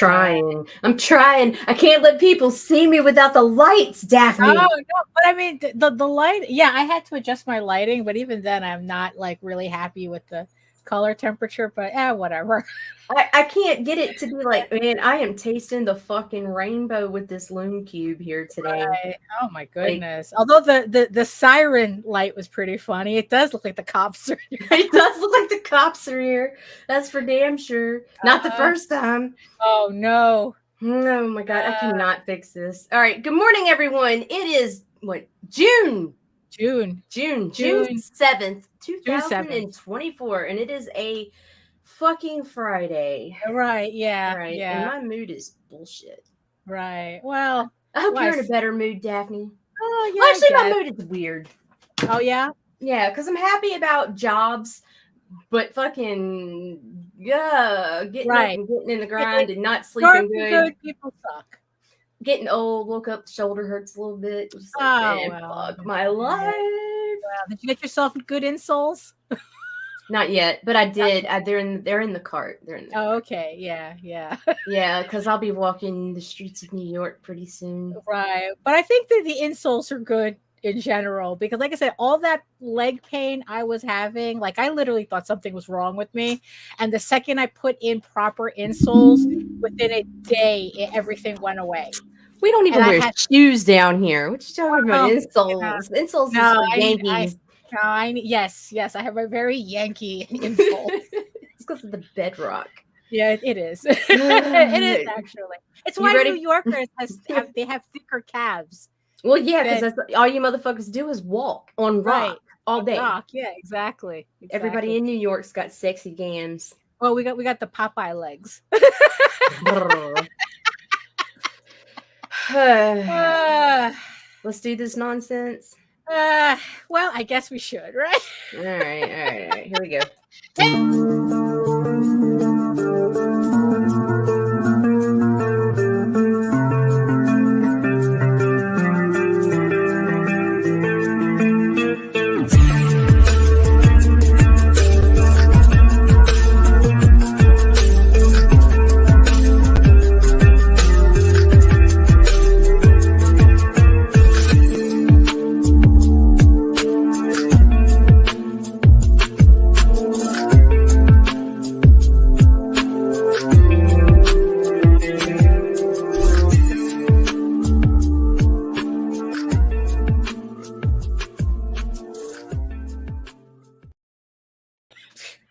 trying. I'm trying. I can't let people see me without the lights, Daphne. Oh no, but I mean the light. Yeah, I had to adjust my lighting, but even then, I'm not like really happy with the color temperature. But whatever. I can't get it to be like, man, I am tasting the fucking rainbow with this Loom Cube here today. Right. Oh my Like, goodness. Although the siren light was pretty funny. It does look like the cops are here. it does look like the cops are here. That's for damn sure. Not the first time. Oh no. Oh my god, I cannot fix this. All right, good morning, everyone. It is what June 7th, 2024, and it is a fucking Friday. Right, yeah. Right, Yeah. and my mood is bullshit. Right. Well, I hope you're in a better mood, Daphne. Oh yeah. Well, actually, my mood is weird. Oh yeah? Yeah, because I'm happy about jobs, but fucking getting up and getting in the grind and not sleeping good. People suck. Getting old, woke up, shoulder hurts a little bit. Just like, fuck my life. Wow. Did you get yourself good insoles? Not yet, but I did. They're in the cart. Okay. Yeah. Yeah, because I'll be walking the streets of New York pretty soon. Right, but I think that the insoles are good in general because, like I said, all that leg pain I was having, like I literally thought something was wrong with me, and the second I put in proper insoles, within a day, everything went away. We don't even wear shoes down here. What you talking about? Insoles. Yeah. Insoles is for Yankees. Yes. I have a very Yankee insole. It's because of the bedrock. Yeah, it is. It is actually. It's why New Yorkers have thicker calves. Well, yeah, because all you motherfuckers do is walk on rock all day. Rock, yeah, exactly. Everybody in New York's got sexy gams. Well, we got the Popeye legs. Let's do this nonsense. Well, I guess we should, right? All right. Here we go.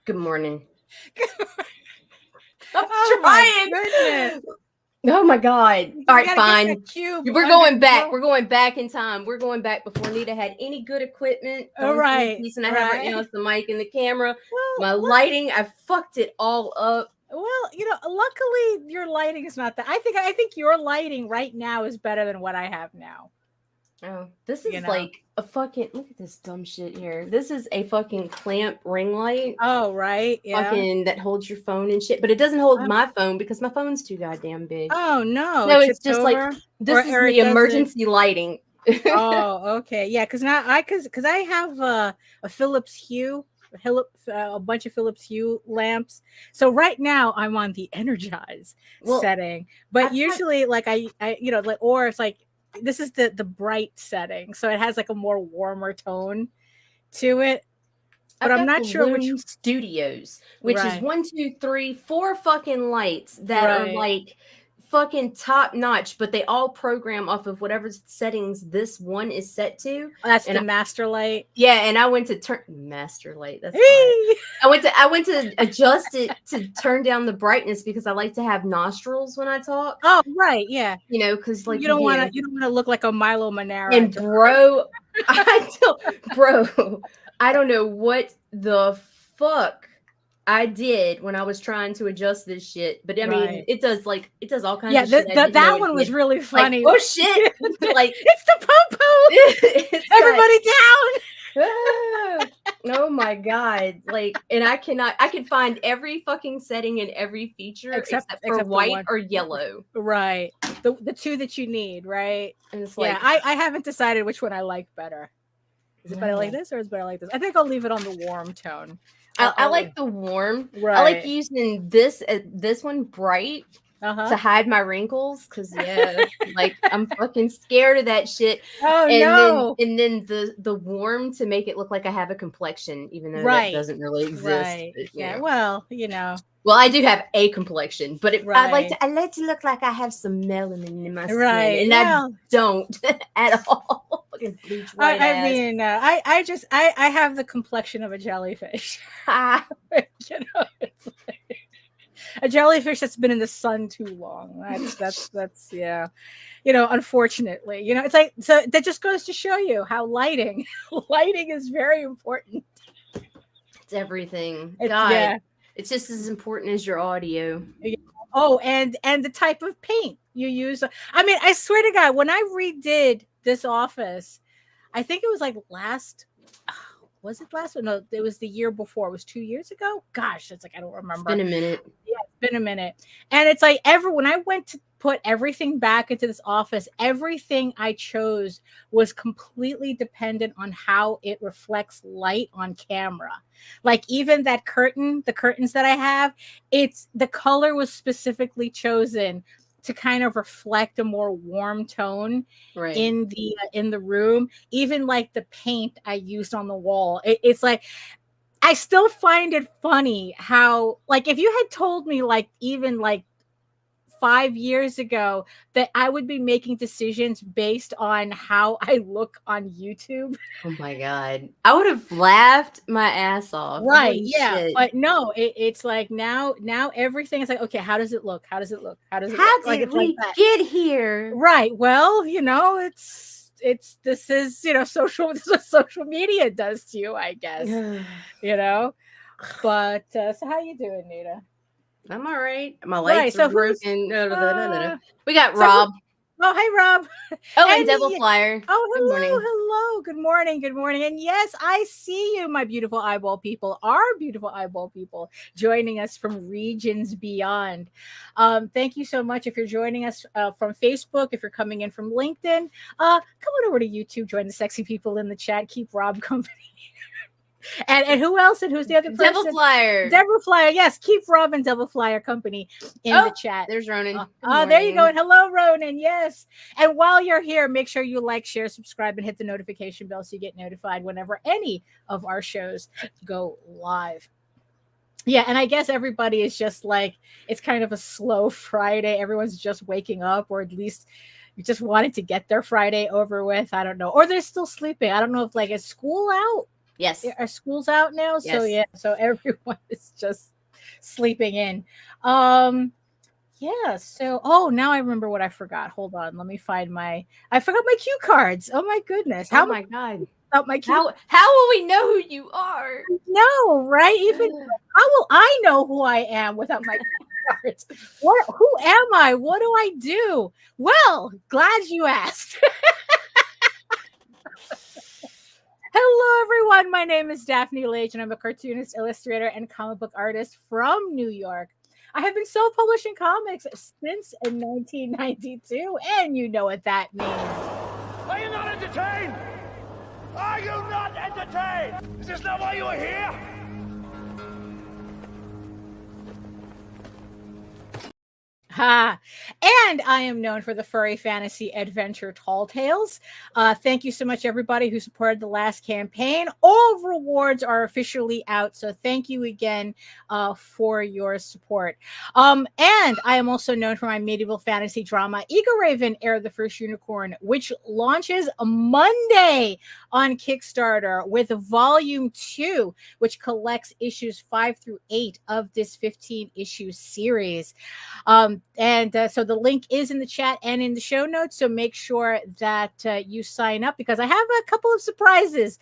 Good morning. I'm trying. Oh my god. All right, fine. We're going back. We're going back in time. We're going back before Nita had any good equipment. All right. The piece I have right now is the mic and the camera. My lighting, I fucked it all up. Well, luckily your lighting is not that. I think your lighting right now is better than what I have now. Oh, this is like a fucking, look at this dumb shit here. This is a fucking clamp ring light. Oh, right. Yeah. Fucking that holds your phone and shit, but it doesn't hold my phone because my phone's too goddamn big. Oh, no. No, it's just like, this is the emergency lighting. Oh, okay. Yeah, because now because I have a Philips Hue, a bunch of Philips Hue lamps. So right now I'm on the energize setting, but usually like I or it's like, this is the bright setting, so it has like a more warmer tone to it. But I'm not sure which studios, which is 1, 2, 3, 4 fucking lights that are like fucking top notch, but they all program off of whatever settings this one is set to. That's the master light. Yeah, and I went to turn master light. That's I went to adjust it to turn down the brightness because I like to have nostrils when I talk. Oh, right, yeah. Because like you don't want to look like a Milo Manara. And I don't know what the fuck I did when I was trying to adjust this shit, but I mean, it does all kinds of shit. Yeah, that one was really funny. Like, oh shit! Like it's the po-po. Everybody down. Oh my god! Like, and I can find every fucking setting and every feature except for white or yellow. Right, the two that you need, right? And it's like, I haven't decided which one I like better. Is it better like this or is it better like this? I think I'll leave it on the warm tone. I like the warm. Right. I like using this one bright to hide my wrinkles, because like I'm fucking scared of that shit. Oh And no. then the warm to make it look like I have a complexion, even though that doesn't really exist. Right. But, Yeah. Well, well, I do have a complexion, but I right. like to look like I have some melanin in my skin, Right. and Well, I don't at all. Fucking bleach white I ass. mean, I have the complexion of a jellyfish. It's like a jellyfish that's been in the sun too long. That's yeah. Unfortunately, it's like, so that just goes to show you how lighting is very important. It's everything. It's God, it's just as important as your audio. Oh, and the type of paint you use. I mean, I swear to God, when I redid this office, I think it was like was it last one? No, it was the year before. It was 2 years ago. Gosh, it's like I don't remember. It's been a minute. Yeah, it's been a minute. And it's like when I went to put everything back into this office, everything I chose was completely dependent on how it reflects light on camera. Like even the curtains that I have, the color was specifically chosen to kind of reflect a more warm tone in the room. Even like the paint I used on the wall, it's like I still find it funny how, like, if you had told me, like, even like 5 years ago that I would be making decisions based on how I look on YouTube. Oh my God. I would have laughed my ass off. Right. Holy Yeah. shit. But no, it's like now everything is like, okay, how does it look? How does it look? How does it How look? Like, did it's like we that. get here? Right. Well, this is social this is what social media does to you, I guess. But so how you doing, Nita? I'm all right. My lights are broken. We got so Rob. Oh, hey, Rob. Oh, and Devil Flyer. Oh, Good morning. hello. Good morning. Good morning. And yes, I see you, my beautiful eyeball people, our beautiful eyeball people, joining us from regions beyond. Thank you so much. If you're joining us from Facebook, if you're coming in from LinkedIn, come on over to YouTube, join the sexy people in the chat, keep Rob company. And who else? And who's the other person? Devil Flyer. Devil Flyer. Yes, keep Rob and Devil Flyer company in the chat. There's Ronan. There you go. And hello, Ronan. Yes. And while you're here, make sure you like, share, subscribe, and hit the notification bell so you get notified whenever any of our shows go live. Yeah, and I guess everybody is just like, it's kind of a slow Friday. Everyone's just waking up, or at least you just wanted to get their Friday over with. I don't know. Or they're still sleeping. I don't know if, like, is school out? Yes. Are schools out now? Yes. So yeah, so everyone is just sleeping in. Yeah, so now I remember what I forgot. Hold on, let me find I forgot my cue cards. Oh my goodness. Oh my God. About my cue how will we know who you are? No, right? Even how will I know who I am without my cue cards? Who am I? What do I do? Well, glad you asked. Hello, everyone. My name is Daphne Lage, and I'm a cartoonist, illustrator, and comic book artist from New York. I have been self-publishing comics since 1992, and you know what that means. Are you not entertained? Are you not entertained? Is this not why you are here? Ha! And I am known for the furry fantasy adventure Tall Tales. Thank you so much, everybody who supported the last campaign. All rewards are officially out, so thank you again for your support. And I am also known for my medieval fantasy drama, Eagle Raven, Heir of the First Unicorn, which launches Monday on Kickstarter with Volume 2, which collects issues 5 through 8 of this 15-issue series. So the link is in the chat and in the show notes. So make sure that you sign up, because I have a couple of surprises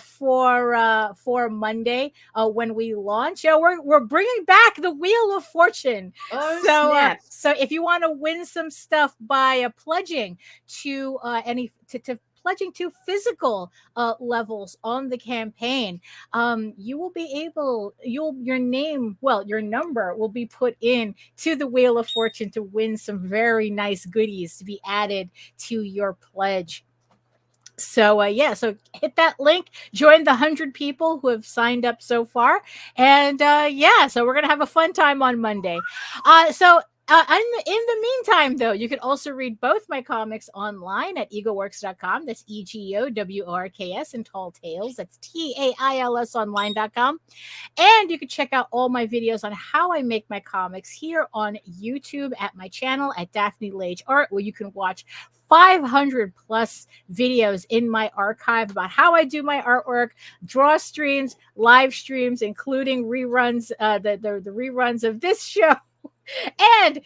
for Monday when we launch. We're bringing back the Wheel of Fortune. So if you want to win some stuff by pledging to pledging to physical levels on the campaign, you will be able, your number will be put in to the Wheel of Fortune to win some very nice goodies to be added to your pledge. So so hit that link, join the 100 people who have signed up so far, and so we're gonna have a fun time on Monday. So In the meantime, though, you can also read both my comics online at egoworks.com. That's EGOWORKS, and Tall Tales. That's TAILS online.com. And you can check out all my videos on how I make my comics here on YouTube at my channel at Daphne Lage Art, where you can watch 500 plus videos in my archive about how I do my artwork, draw streams, live streams, including reruns, the reruns of this show. And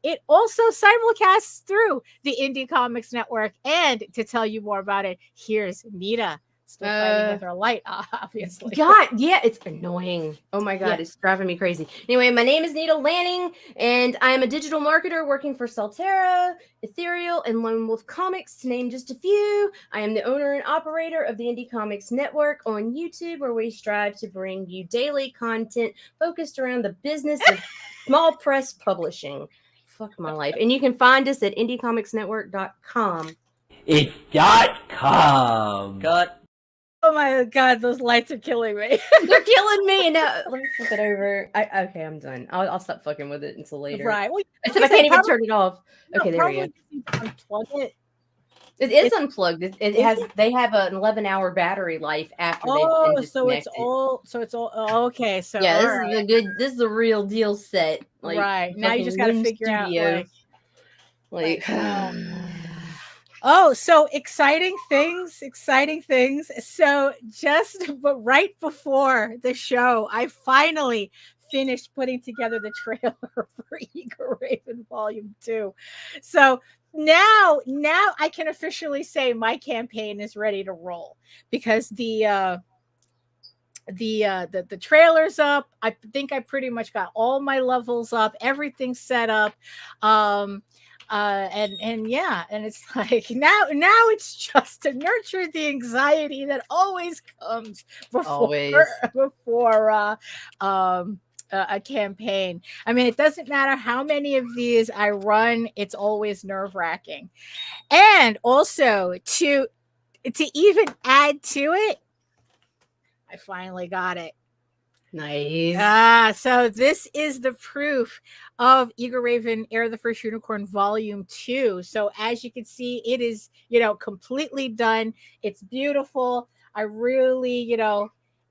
it also simulcasts through the Indie Comics Network. And to tell you more about it, here's Nita. Still fighting with her light, obviously. God, yeah, it's annoying. Oh my God, It's driving me crazy. Anyway, my name is Nita Lanning, and I'm a digital marketer working for Salterra, Ethereal, and Lone Wolf Comics, to name just a few. I am the owner and operator of the Indie Comics Network on YouTube, where we strive to bring you daily content focused around the business of small press publishing. Fuck my life. And you can find us at indiecomicsnetwork.com. It's .com. Cut. Oh my God, those lights are killing me. They're killing me. Now let me flip it over. Okay, I'm done. I'll stop fucking with it until later. Right. Well, except I can't even turn it off. Okay, there we go. Unplug it. It's unplugged. It has. They have an 11-hour battery life after they've been disconnected. So it's all okay. So yeah, this is the real deal set. Like, right now, you just got to figure out like oh, so exciting things. So but right before the show, I finally finished putting together the trailer for Eager Raven Volume 2. So now I can officially say my campaign is ready to roll, because the trailer's up. I think I pretty much got all my levels up, everything's set up. And it's like now it's just to nurture the anxiety that always comes before a campaign. I mean, it doesn't matter how many of these I run, it's always nerve-wracking. And also to even add to it, I finally got it. Nice. So this is the proof of Eager Raven, Heir of the First Unicorn Volume 2. So as you can see, it is, completely done. It's beautiful. I really,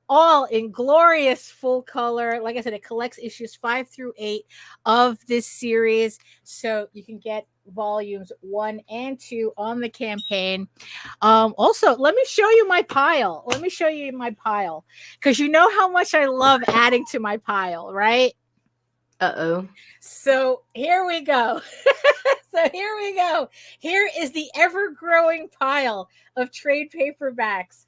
all in glorious full color. Like I said, it collects issues 5 through 8 of this series. So you can get volumes 1 and 2 on the campaign. Also, let me show you my pile. Because you know how much I love adding to my pile, right? Uh-oh. So here we go. Here is the ever-growing pile of trade paperbacks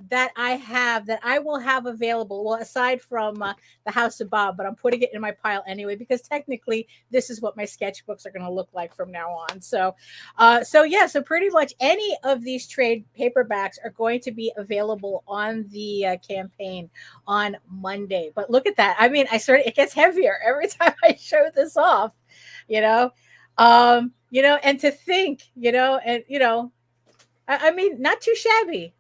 that I will have available. Well, aside from the House of Bob, but I'm putting it in my pile anyway, because technically this is what my sketchbooks are going to look like from now on. So pretty much any of these trade paperbacks are going to be available on the campaign on Monday. But look at that. I mean, it gets heavier every time I show this off, and to think, I mean, not too shabby,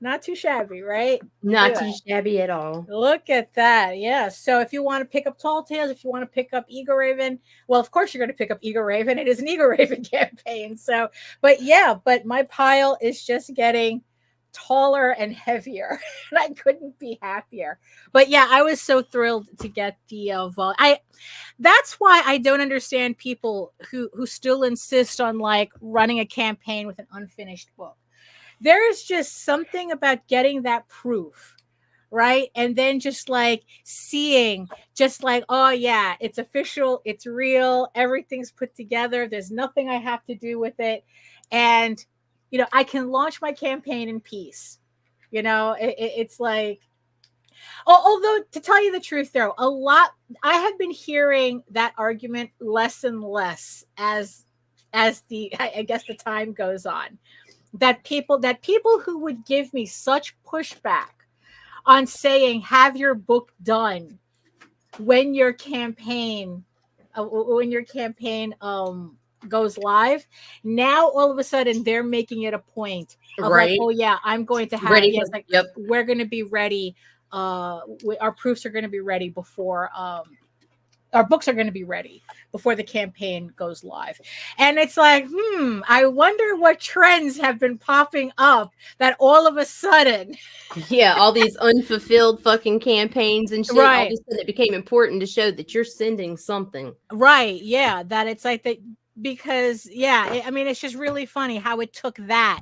right? Not too shabby at all. Look at that. Yeah. So if you want to pick up Tall Tales, if you want to pick up Eager Raven, well, of course you're going to pick up Eager Raven. It is an Eager Raven campaign. So, but my pile is just getting taller and heavier, and I couldn't be happier. But yeah, I was so thrilled to get the that's why I don't understand people who still insist on like running a campaign with an unfinished book. There is just something about getting that proof, right? And then just like seeing, just like, oh yeah, it's official, it's real, everything's put together, there's nothing I have to do with it. And, I can launch my campaign in peace. It's like, although to tell you the truth, though, I have been hearing that argument less and less as I guess the time goes on. That people who would give me such pushback on saying have your book done when your campaign goes live, now all of a sudden they're making it a point of right. Like, oh yeah, I'm going to have ready. Yes, like, yep. We're going to be ready. Our proofs are going to be ready before our books are going to be ready before the campaign goes live. And it's like, I wonder what trends have been popping up that all of a sudden, Yeah, all these unfulfilled fucking campaigns and shit. All of right, a sudden, it became important to show that you're sending something. right, yeah, that it's like that because I mean, it's just really funny how it took that,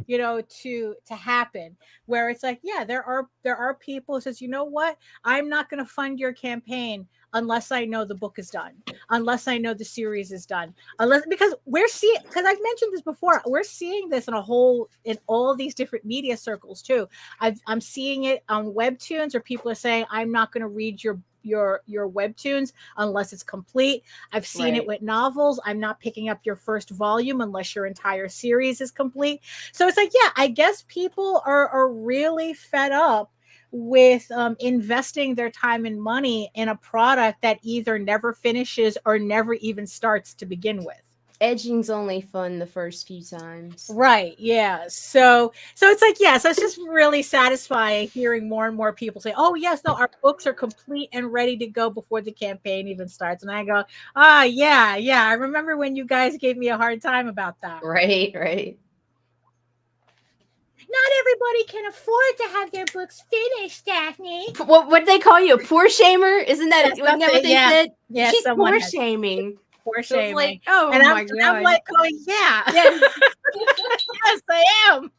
to happen, where it's like, yeah, there are people who says, you know what, I'm not going to fund your campaign unless I know the book is done, unless I know the series is done, unless, because I've mentioned this before, we're seeing this in all these different media circles too. I'm seeing it on webtoons, where people are saying, I'm not going to read your webtoons unless it's complete. I've seen it with novels. I'm not picking up your first volume unless your entire series is complete. So it's like, yeah, I guess people are really fed up with investing their time and money in a product that either never finishes or never even starts to begin with. Edging's only fun the first few times. Right. Yeah. So it's like, yeah, so it's just really satisfying hearing more and more people say, oh yes, no, our books are complete and ready to go before the campaign even starts. And I go, yeah. I remember when you guys gave me a hard time about that. Right. Not everybody can afford to have their books finished, Daphne. What they call you, a poor shamer? Isn't that what they said? Yeah, she's someone poor shaming. Poor So it's shaming. like, oh and my god. I'm like going, yeah. Yeah. Yes, I am.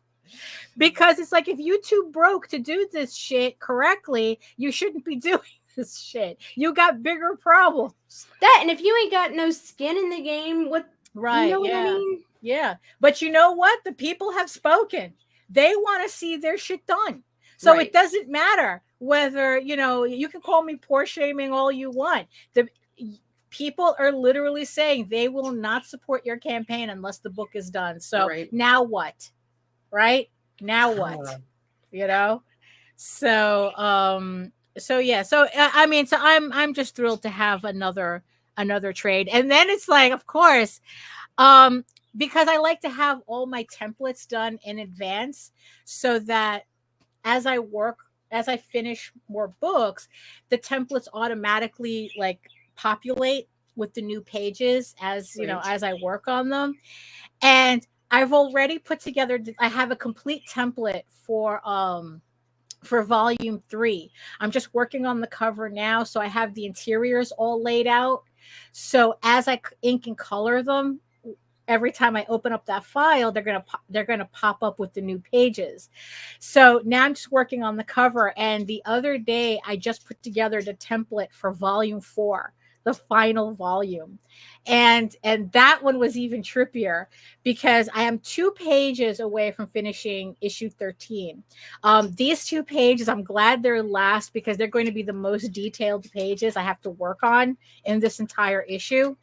Because it's like, if you too broke to do this shit correctly, you shouldn't be doing this shit. You got bigger problems. That, and if you ain't got no skin in the game, what? Right. You know what I mean? Yeah. But you know what? The people have spoken. They want to see their shit done. So it doesn't matter whether, you can call me poor shaming all you want. The people are literally saying they will not support your campaign unless the book is done. So now what? Right? Now what? So yeah. So I mean, so I'm just thrilled to have another trade. And then it's like, of course, because I like to have all my templates done in advance, so that as I finish more books, the templates automatically like populate with the new pages as as I work on them. And I've already put together, I have a complete template for volume 3. I'm just working on the cover now, so I have the interiors all laid out. So as I ink and color them, every time I open up that file, they're gonna pop up with the new pages. So now I'm just working on the cover. And the other day, I just put together the template for volume 4, the final volume, and that one was even trippier, because I am 2 pages away from finishing issue 13. These 2 pages, I'm glad they're last, because they're going to be the most detailed pages I have to work on in this entire issue.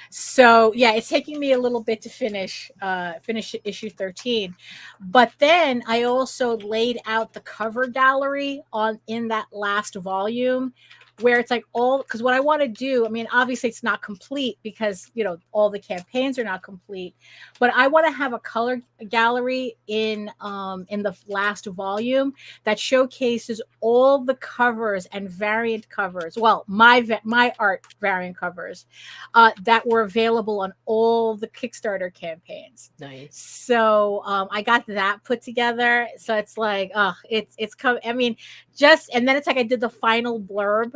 So yeah, it's taking me a little bit to finish issue 13. But then I also laid out the cover gallery in that last volume, where it's like because what I want to do, I mean, obviously it's not complete because all the campaigns are not complete, but I want to have a color gallery in the last volume that showcases all the covers and variant covers. Well, my art variant covers that were available on all the Kickstarter campaigns. Nice. So I got that put together. So it's like, it's come. I mean, and then it's like I did the final blurb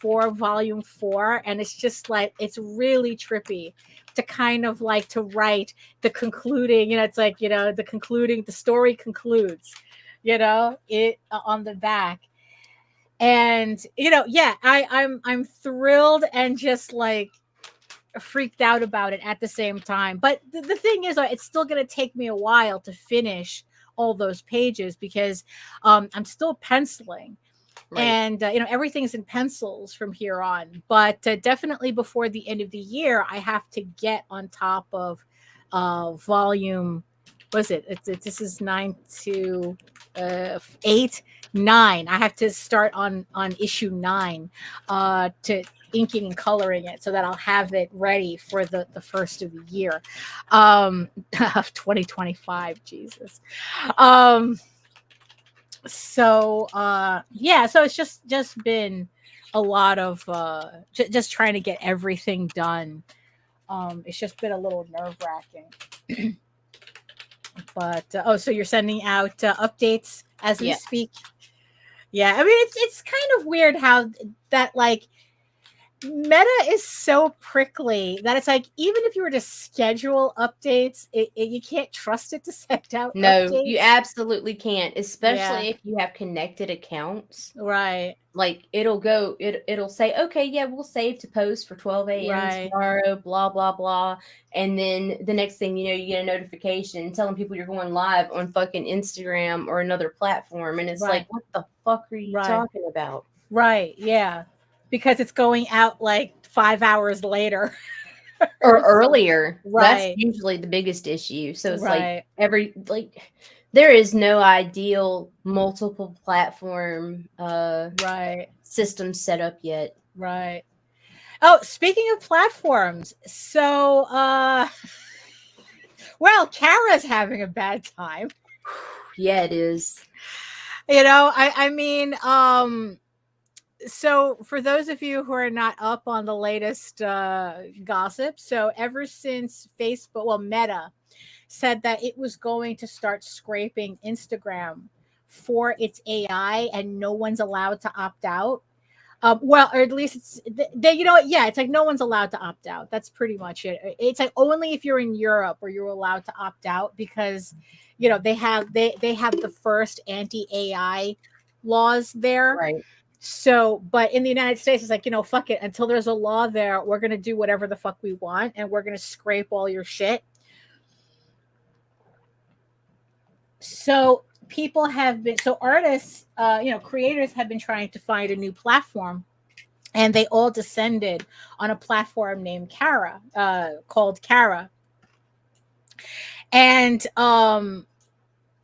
for volume 4, and it's just like, it's really trippy to kind of like to write the concluding. It's like the story concludes, it on the back. And I'm thrilled and just like freaked out about it at the same time. But the thing is, it's still going to take me a while to finish all those pages, because I'm still penciling. And everything's in pencils from here on. But definitely before the end of the year, I have to get on top of volume. What is it? This is 9 to 8, 9. I have to start on issue 9 to inking and coloring it, so that I'll have it ready for the first of the year of 2025. Jesus. So so it's just been a lot of just trying to get everything done. It's just been a little nerve-wracking. But so you're sending out updates as we speak? Yeah, I mean it's kind of weird how that like Meta is so prickly that it's like even if you were to schedule updates, you can't trust it to send out No, updates. you absolutely can't, especially if you have connected accounts. Right. Like it'll say, okay, yeah, we'll save to post for 12 a.m. tomorrow, blah, blah, blah. And then the next thing you know, you get a notification telling people you're going live on fucking Instagram or another platform. And it's like, what the fuck are you talking about? Right. Yeah. Because it's going out like 5 hours later. or earlier. Right. That's usually the biggest issue. So it's like there is no ideal multiple platform system set up yet. Right. Oh, speaking of platforms, so well, Kara's having a bad time. Yeah, it is. You know, I mean, so for those of you who are not up on the latest gossip, so ever since Facebook, well, Meta said that it was going to start scraping Instagram for its AI and no one's allowed to opt out. Well, or at least it's you know what? Yeah, it's like no one's allowed to opt out. That's pretty much it. It's like only if you're in Europe or you're allowed to opt out because you know they have the first anti-AI laws there. Right. So, but in the United States, it's like, you know, fuck it. Until there's a law there, we're going to do whatever the fuck we want and we're going to scrape all your shit. So, people have been, so artists, you know, creators have been trying to find a new platform and they all descended on a platform named Kara, called Kara. And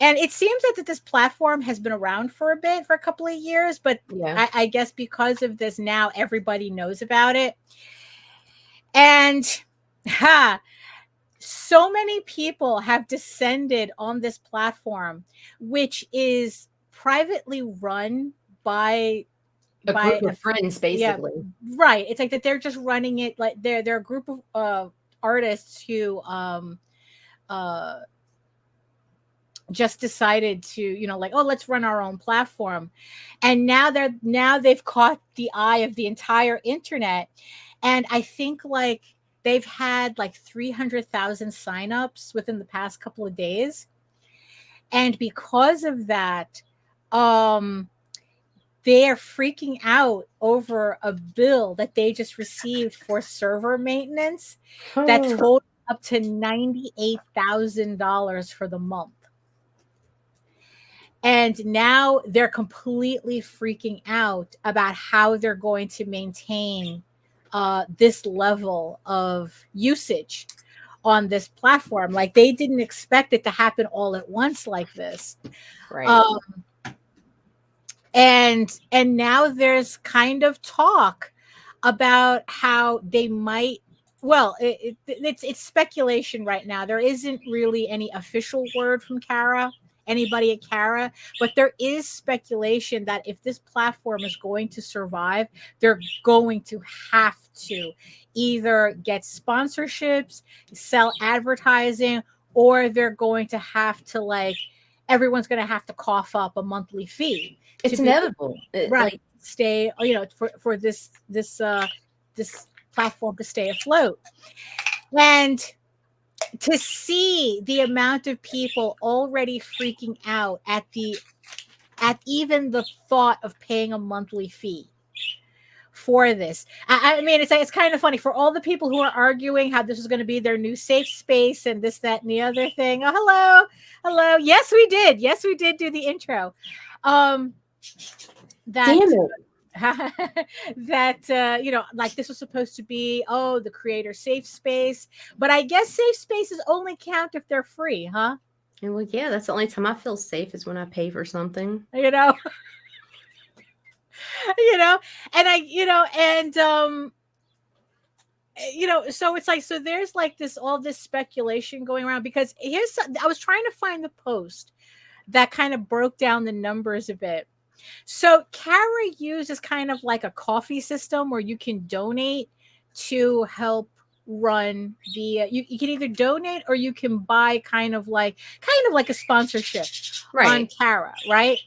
it seems that this platform has been around for a bit, for a couple of years, but I guess because of this, now everybody knows about it. And so many people have descended on this platform, which is privately run by a group of friends, basically. Yeah, right. It's like that they're just running it like they're a group of artists who just decided to, you know, like, oh, let's run our own platform. And now they've caught the eye of the entire internet. And I think like they've had like 300,000 signups within the past couple of days. And because of that, they are freaking out over a bill that they just received for server maintenance that totaled up to $98,000 for the month. And now they're completely freaking out about how they're going to maintain this level of usage on this platform. Like they didn't expect it to happen all at once like this. Right. And now there's kind of talk about how they might, well, it's speculation right now. There isn't really any official word from anybody at Kara, but there is speculation that if this platform is going to survive, they're going to have to either get sponsorships, sell advertising, or they're going to have to everyone's going to have to cough up a monthly fee. It's inevitable, right? Stay, you know, for this platform to stay afloat. And to see the amount of people already freaking out at even the thought of paying a monthly fee for this. I mean, it's kind of funny for all the people who are arguing how this is going to be their new safe space and this, that, and the other thing. Oh, hello. Yes, we did do the intro. Damn it. That you know, like this was supposed to be the creator safe space, but I guess safe spaces only count if they're free, huh? And well, yeah, that's the only time I feel safe is when I pay for something, you know. You know, and you know, so it's like, so there's like all this speculation going around because I was trying to find the post that kind of broke down the numbers a bit. So Kara uses kind of like a coffee system where you can donate to help run the you can either donate or you can buy kind of like a sponsorship on Right. Kara, right?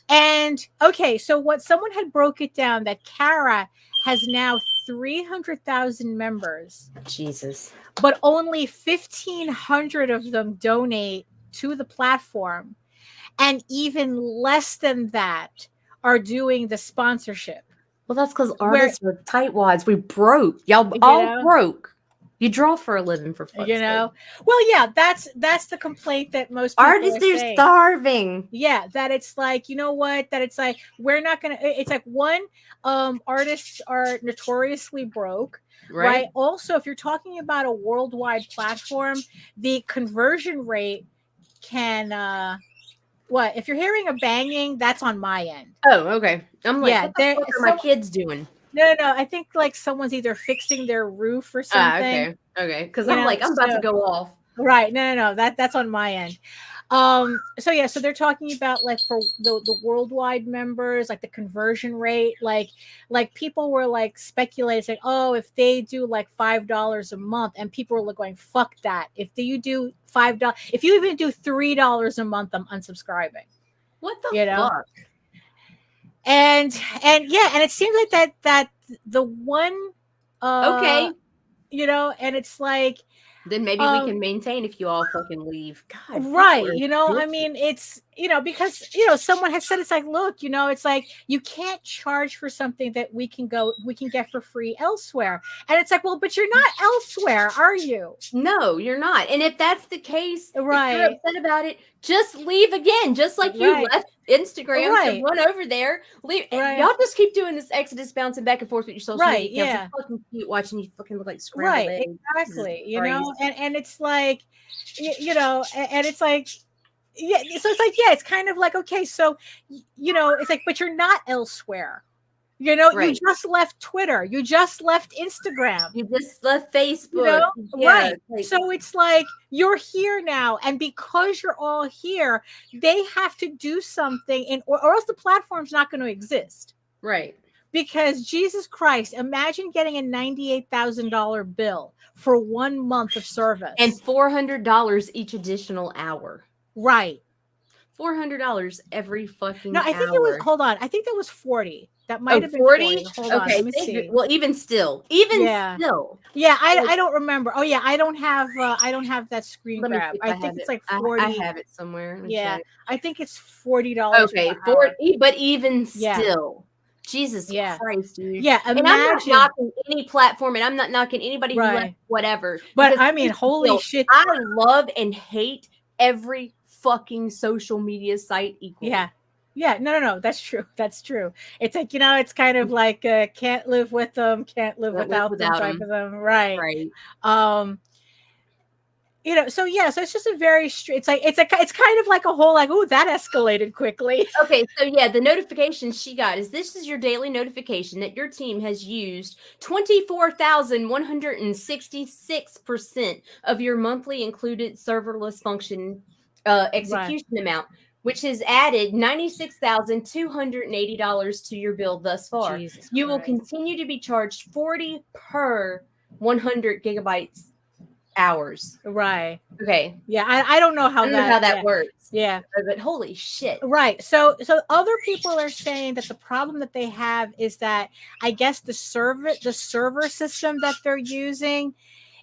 And okay, so what someone had broke it down that Kara has now 300,000 members, Jesus. but only 1,500 of them donate to the platform, and even less than that are doing the sponsorship. Well, that's because Where, artists are tightwads. We broke. Y'all you all know, broke. You draw for a living, for fuck's you sake. know, well, yeah, that's the complaint that most people Artists are are saying. starving. Yeah, that it's like, you know what, that it's like we're not gonna, it's like one, artists are notoriously broke, right? Also, if you're talking about a worldwide platform, the conversion rate can what if you're hearing a banging, that's on my end. Oh, okay. I'm like, Yeah, what the fuck are my kids doing? No, I think like someone's either fixing their roof or something. Okay. Because You I'm know, like, I'm about so- to go off. Right. No. That's on my end. So yeah, so they're talking about like for the worldwide members, like the conversion rate, like people were like speculating, like, oh, if they do like $5 a month, and people were going, fuck that. If you do $5, if you even do $3 a month, I'm unsubscribing. What the You know? fuck? And yeah, and it seems like that the one Okay. you know, and it's like, Then maybe we can maintain if you all fucking leave. God, right, people are you know, I bitches. mean, it's, you know, because, you know, someone has said, it's like, look, you know, it's like you can't charge for something that we can get for free elsewhere. And it's like, well, but you're not elsewhere, are you? No, you're not. And if that's the case, if you're Right. upset about it, just leave again. Just like you Right. left Instagram Right. to run over there. Leave. Right. Y'all just keep doing this exodus bouncing back and forth with your social Right, media accounts. yeah. It's fucking cute watching you fucking look like scrambled Right, eggs. exactly. Jesus You know, Christ. and it's like, you know, and it's like, yeah, so it's like, yeah, it's kind of like, okay, so, you know, it's like, but you're not elsewhere. You know, you Right. just left Twitter, you just left Instagram, You just left Facebook. you know, Yeah, right? like, So it's like you're here now, and because you're all here, they have to do something, or else the platform's not going to exist. right. Because Jesus Christ, imagine getting a $98,000 bill for 1 month of service, And $400 each additional hour. right? $400 every fucking No, hour. I think it was. Hold on, I think that was 40. That might have been 40. Hold on, let me see. Well, even still, Yeah, I like, don't remember. Oh yeah, I don't have that screen let me grab. see if I I think have it's it. like 40. I have it somewhere. Let me Yeah, check. I think it's $40 Okay, per hour. but even Yeah. still, Jesus Yeah. Christ, dude. Yeah, And I'm not imagine. knocking any platform, and I'm not knocking anybody who left Right. whatever. But because I mean, here's the holy deal. shit. I love and hate every fucking social media site equally. Yeah, no, that's true. That's true. It's like, you know, it's kind of like can't live with them, can't live without them type of them. Right. Right. You know, so yeah, so it's just a very it's kind of like a whole like, oh, that escalated quickly. Okay, so yeah, the notification she got is this is your daily notification that your team has used 24,166% of your monthly included serverless function execution amount, which has added $96,280 to your bill thus far. Jesus You will Christ. continue to be charged 40 per 100 gigabytes hours. Right. Okay. Yeah, I don't know how that works. Yeah. But holy shit. Right. So other people are saying that the problem that they have is that I guess the server system that they're using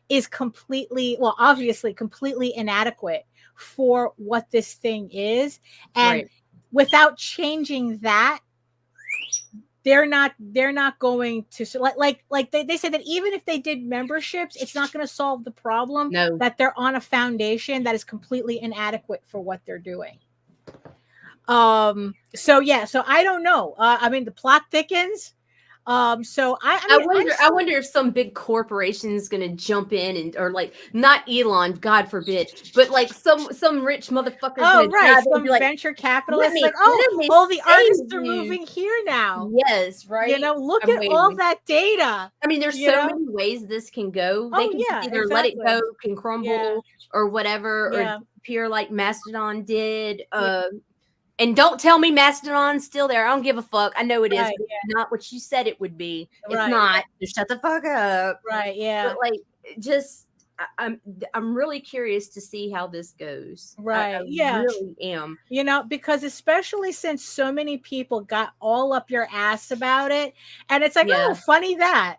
is obviously completely inadequate for what this thing is. And without changing that, they're not going to like they said that even if they did memberships, it's not going to solve the problem. No. That they're on a foundation that is completely inadequate for what they're doing. So I don't know. I mean, the plot thickens. So I wonder if some big corporation is going to jump in or like not Elon, God forbid, but like some rich motherfucker. Oh right, some venture capitalist like, all the artists are moving here now. Yes, right. You know, look at all that data. I mean, there's so many ways this can go. They can either let it go, can crumble, or whatever, or appear like Mastodon did. And don't tell me Mastodon's still there. I don't give a fuck. I know it is, Right, but it's not what you said it would be. It's Right, not. Just shut the fuck up. right, yeah, But like, just I'm really curious to see how this goes. I right, yeah. really am. Because especially since so many people got all up your ass about it, and it's like, oh, Yeah. funny that,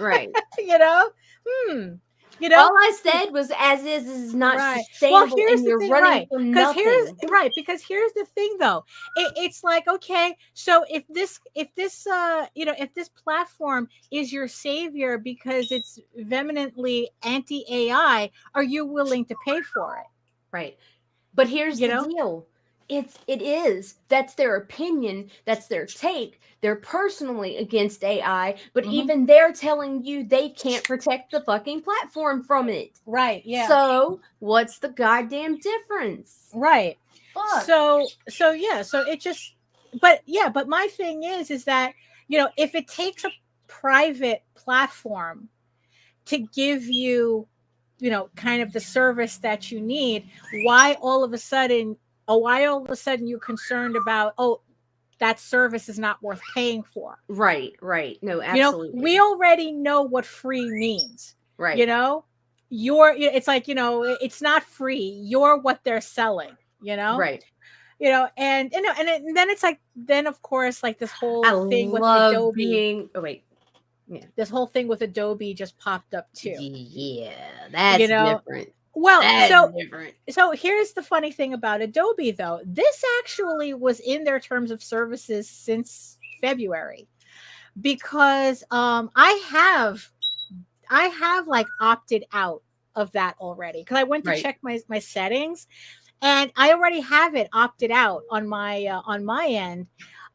Right. you know, hmm, you know, All I said was as is not right. Well, sustainable, here's and the you're thing, running right? for Because here's nothing. right, because here's the thing, though. It's like, okay, so if this platform is your savior because it's vehemently anti AI, are you willing to pay for it? Right. But here's You the know, deal. That's their opinion, that's their take. They're personally against AI, but Mhm. even they're telling you they can't protect the fucking platform from it. Right? Yeah. So, what's the goddamn difference? Right. Fuck. So yeah, so it just but my thing is that, if it takes a private platform to give you, kind of the service that you need, why all of a sudden you're concerned about, oh, that service is not worth paying for. Right, right. No, absolutely. We already know what free means. Right. You know, it's like, it's not free. You're what they're selling, Right. and then it's like, then of course, like this whole I thing with love Adobe, being oh wait. Yeah. this whole thing with Adobe just popped up too. Yeah, You that's know, different. well, That's so different. so here's the funny thing about Adobe, though. This actually was in their terms of services since February, because I have like opted out of that already, because I went to Right. check my settings, and I already have it opted out on my end,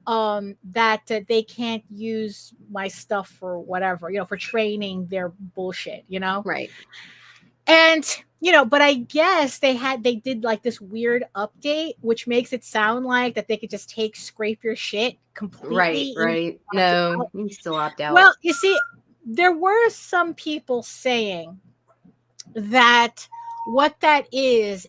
that they can't use my stuff for whatever, for training their bullshit, Right. and but I guess they did like this weird update, which makes it sound like that they could just scrape your shit Right, completely and right. opt it No, out. you can still opt out. Well, you see, there were some people saying that what that is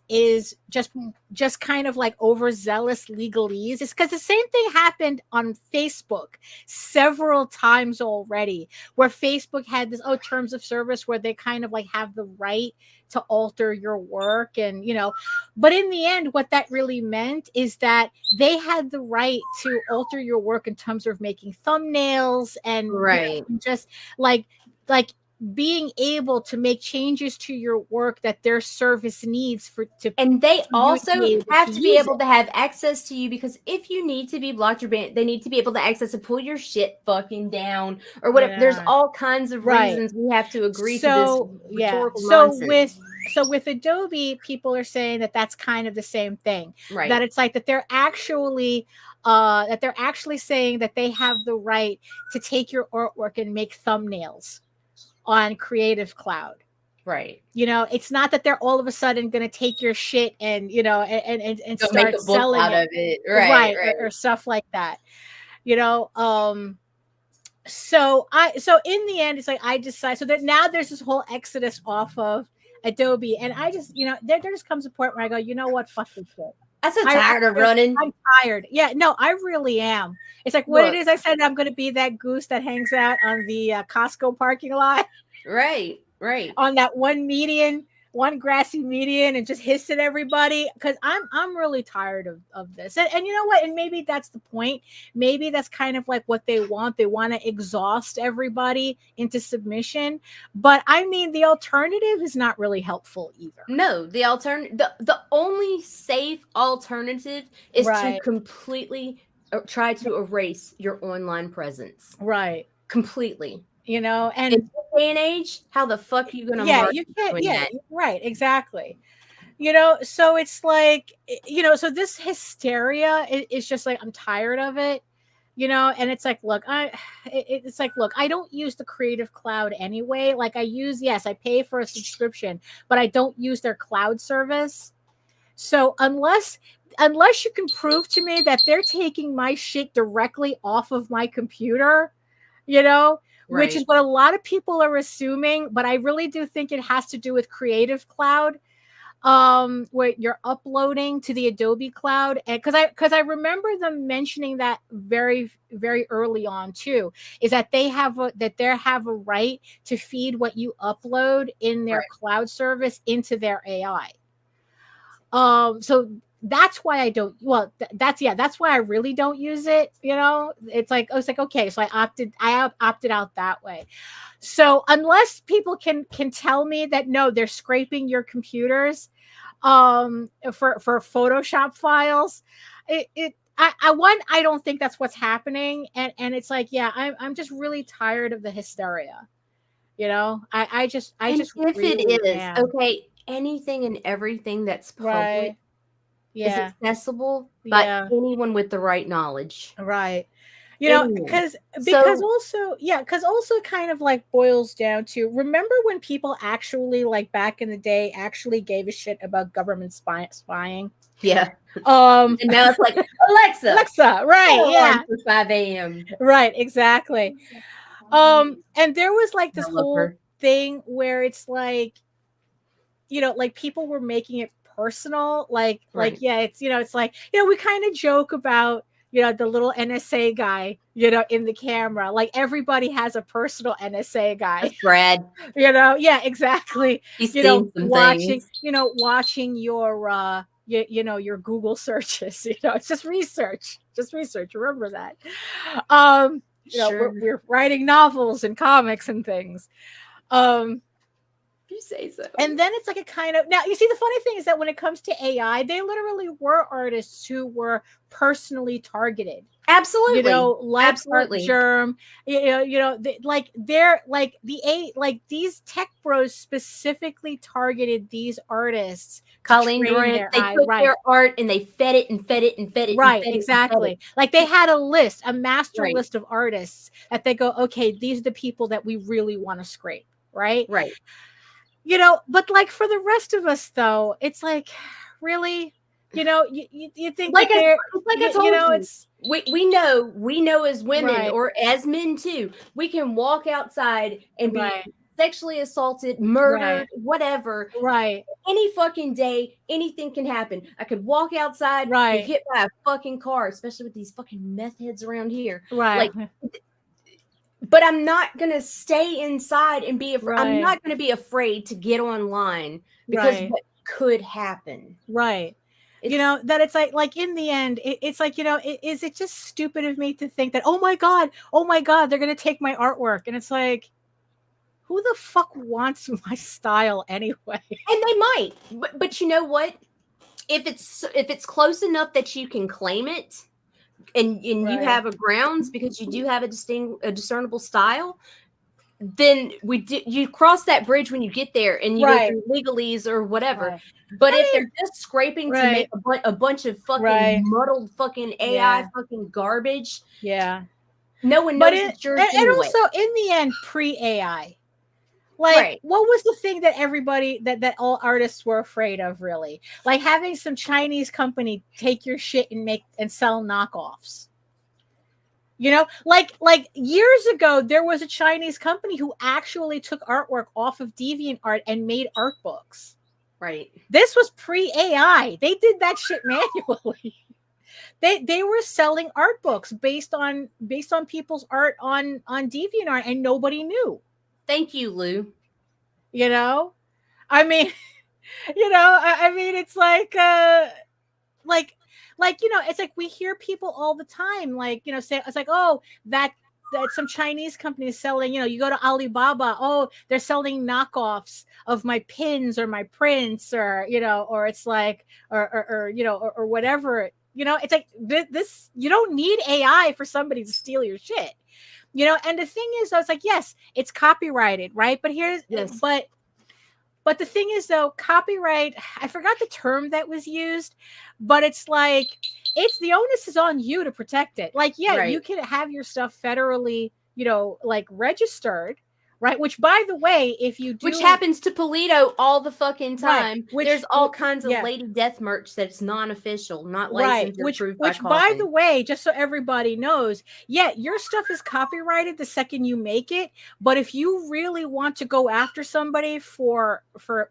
just kind of like overzealous legalese. It's because the same thing happened on Facebook several times already, where Facebook had this terms of service where they kind of like have the right to alter your work, and but in the end, what that really meant is that they had the right to alter your work in terms of making thumbnails, and Right. just like being able to make changes to your work that their service needs And they for you to also be able have to to be use able it. to have access to you, because if you need to be blocked or banned, they need to be able to access and pull your shit fucking down or whatever. There's Yeah. all kinds of Right. reasons we have to agree to this So yeah. rhetorical nonsense. So with Adobe, people are saying that that's kind of the same thing. Right. That it's like that they're actually saying that they have the right to take your artwork and make thumbnails on Creative Cloud. Right. It's not that they're all of a sudden going to take your shit and and Don't make start a book selling out it, of it. Right, right. or stuff like that. So in the end, it's like I decide, so that now there's this whole exodus off of Adobe, and I just there just comes a point where I go, you know what, fuck this shit. I'm so tired of running. I'm tired. Yeah, no, I really am. It's like what it is. I said I'm going to be that goose that hangs out on the Costco parking lot. Right, right. On that one grassy median, and just hiss at everybody, because I'm really tired of this. And you know what? And maybe that's the point. Maybe that's kind of like what they want. They want to exhaust everybody into submission. But I mean, the alternative is not really helpful either. No, the only safe alternative is to completely try to erase your online presence. Right. Completely. And in this day and age, how the fuck are you gonna you can't, that? Right, exactly. So it's like, so this hysteria is just like, I'm tired of it. And it's like, look, I don't use the Creative Cloud anyway. Like I pay for a subscription, but I don't use their cloud service. So unless you can prove to me that they're taking my shit directly off of my computer, which is what a lot of people are assuming, but I really do think it has to do with Creative Cloud. where you're uploading to the Adobe cloud, and because I remember them mentioning that very very early on too, is that they have a right to feed what you upload in their Right. cloud service into their AI. So that's why I don't. Well, that's why I really don't use it. It's like I was like, okay, so I opted out that way. So unless people can tell me that no, they're scraping your computers for Photoshop files, I don't think that's what's happening, and it's like, yeah, I'm just really tired of the hysteria. I just And if really it is, am. okay, anything and everything that's public Right. is Yeah. accessible by Yeah. anyone with the right knowledge. Right. Anyone. Because So, also, yeah, because also kind of like boils down to, remember when people actually, like back in the day, actually gave a shit about government spying? yeah. Um And now it's like, Alexa, Alexa, right, set alarm yeah. for 5 a.m. Right, exactly. And there was like this I love whole her. thing where it's like, like people were making it personal, like Right. yeah, it's like, we kind of joke about, the little NSA guy, in the camera, like everybody has a personal NSA guy. That's Brad. Yeah, exactly. He's seen some Watching, things. watching your your Google searches. It's just research, remember that. Sure. We're writing novels and comics and things. You say so. And then it's like a kind of, now you see, the funny thing is that when it comes to AI, they literally were artists who were personally targeted. Absolutely. Like Absolutely. Art Germ, like these tech bros specifically targeted these artists to Colleen train Durant, their they eye. took Right, their art and they fed it and fed it and fed it and right, fed it and fed it. exactly. Like they had a master Right. list of artists that they go, okay, these are the people that we really want to scrape, right? Right. But like for the rest of us, though, it's like, really, you think Like that they're, I told you, it's we know as women, right, or as men too, we can walk outside and be right, sexually assaulted, right, murdered, whatever. right, Any fucking day, anything can happen. I could walk outside, get right, hit by a fucking car, especially with these fucking meth heads around here. right, Like, but I'm not gonna stay inside and be I'm right, not gonna be afraid to get online because right, what could happen. right. It's That it's like in the end, it's like, is it just stupid of me to think that, oh my god, they're gonna take my artwork, and it's like, who the fuck wants my style anyway? and they might, but you know what? If it's close enough that you can claim it, and you Right. have a grounds because you do have a discernible style, then you cross that bridge when you get there and you go Right. through legalese or whatever. Right. But I if mean, they're just scraping to right, make a bunch of fucking right, muddled fucking AI yeah, fucking garbage, yeah. no one But knows it, it's yours and anyway. also in the end, pre-AI, like, Right. what was the thing that everybody, that all artists were afraid of, really? Like having some Chinese company take your shit and make and sell knockoffs. Like years ago, there was a Chinese company who actually took artwork off of DeviantArt and made art books. Right. This was pre-AI. They did that shit manually. They were selling art books based on people's art on DeviantArt, and nobody knew. Thank you, Lou. I mean, I mean, it's like it's like we hear people all the time, like, say, it's like, oh, that some Chinese company is selling, you go to Alibaba, oh, they're selling knockoffs of my pins or my prints, or or it's like, or whatever. It's like this, you don't need AI for somebody to steal your shit. And the thing is, though, it's like, yes, it's copyrighted, right? But Yes. but the thing is, though, copyright, I forgot the term that was used, but it's like, it's the onus is on you to protect it. Like, yeah, Right. you can have your stuff federally, like registered, right? Which, by the way, if you do, which happens to Polito all the fucking Right, time. which- There's all well, kinds of yeah. Lady Death merch that's non-official, not Right, licensed or approved by which by Coffin. the way, just so everybody knows, yeah, your stuff is copyrighted the second you make it, but if you really want to go after somebody for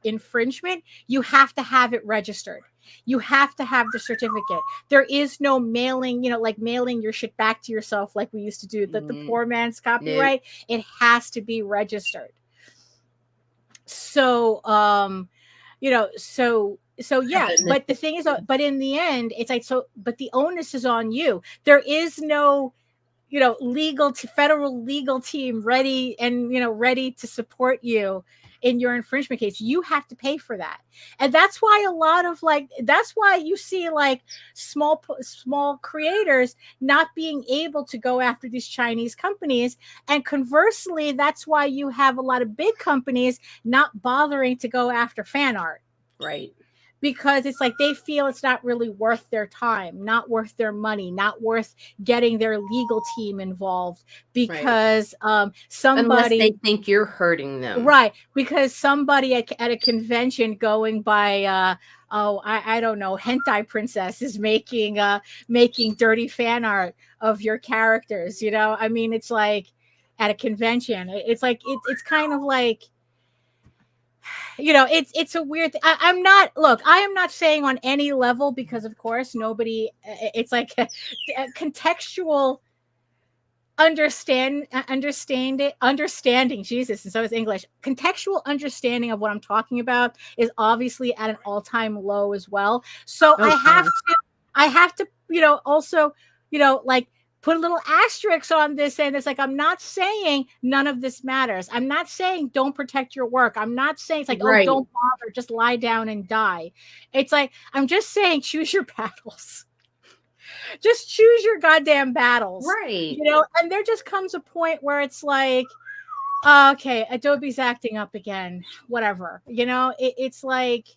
infringement, you have to have it registered. You have to have the certificate. There is no mailing, like mailing your shit back to yourself like we used to do, the poor man's copyright. It has to be registered. So so yeah, but the thing is, but in the end, it's like, so, but the onus is on you. There is no, federal legal team ready and, ready to support you in your infringement case. You have to pay for that. And that's why a lot of that's why you see small creators not being able to go after these Chinese companies. And conversely, that's why you have a lot of big companies not bothering to go after fan art. Right. Because it's like they feel it's not really worth their time, not worth their money, not worth getting their legal team involved, because somebody, unless they think you're hurting them, right? Because somebody at a convention going by I don't know, hentai princess is making dirty fan art of your characters. I mean, it's like at a convention, it's like it's kind of like, it's a weird thing. I am not saying on any level, because of course nobody, it's like a contextual understanding, Jesus, and so is English. Contextual understanding of what I'm talking about is obviously at an all-time low as well. So I have to, also, like, put a little asterisk on this, and it's like, I'm not saying none of this matters. I'm not saying don't protect your work. I'm not saying it's like, oh, don't bother, just lie down and die. It's like, I'm just saying, choose your battles. Just choose your goddamn battles. right? And there just comes a point where it's like, okay, Adobe's acting up again, whatever. It's like,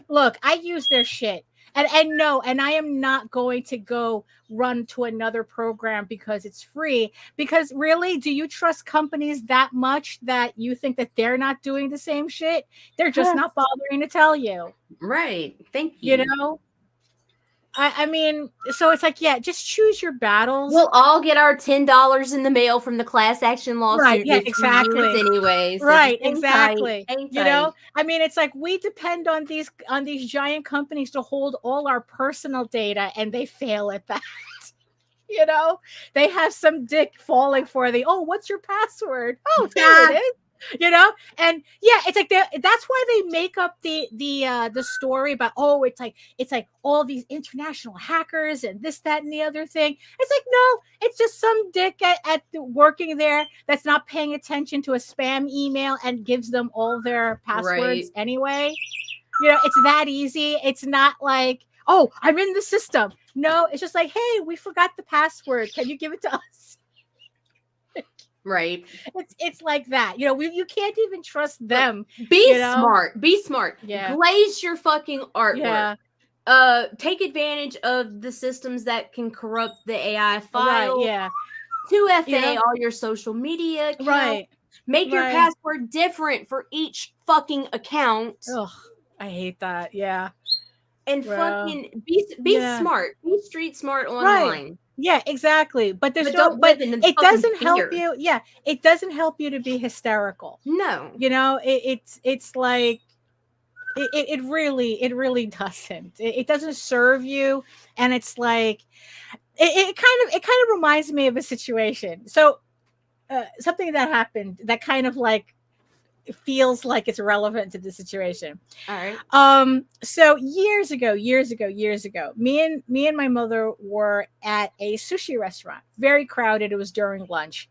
look, I use their shit. And no, and I am not going to go run to another program because it's free. Because really, do you trust companies that much that you think that they're not doing the same shit? They're just not bothering to tell you. Right. Thank you. I mean, so it's like, yeah, just choose your battles. We'll all get our $10 in the mail from the class action lawsuit. Right, yeah, exactly. Anyway, so right, exactly. Hang tight. I mean, it's like we depend on these giant companies to hold all our personal data, and they fail at that. They have some dick falling for what's your password? Oh, there it is. And yeah, it's like that's why they make up the story about, it's like all these international hackers and this, that, and the other thing. It's like, no, it's just some dick at working there that's not paying attention to a spam email and gives them all their passwords anyway. It's that easy. It's not like, oh, I'm in the system. No, it's just like, hey, we forgot the password. Can you give it to us? Right. It's like that. You can't even trust them. Be smart. Be smart. Yeah. Glaze your fucking artwork. Yeah. Take advantage of the systems that can corrupt the AI file. Right. Yeah. 2FA all your social media accounts. Right. Make your password different for each fucking account. Ugh, I hate that. Yeah. And fucking be smart. Be street smart online. Right. Yeah, exactly. But it doesn't help you. Yeah, it doesn't help you to be hysterical. No. It's like it really doesn't. It doesn't serve you, and it's like it kind of reminds me of a situation. So something that happened that kind of like feels like it's relevant to the situation. All right. So years ago, me and my mother were at a sushi restaurant, very crowded. It was during lunch,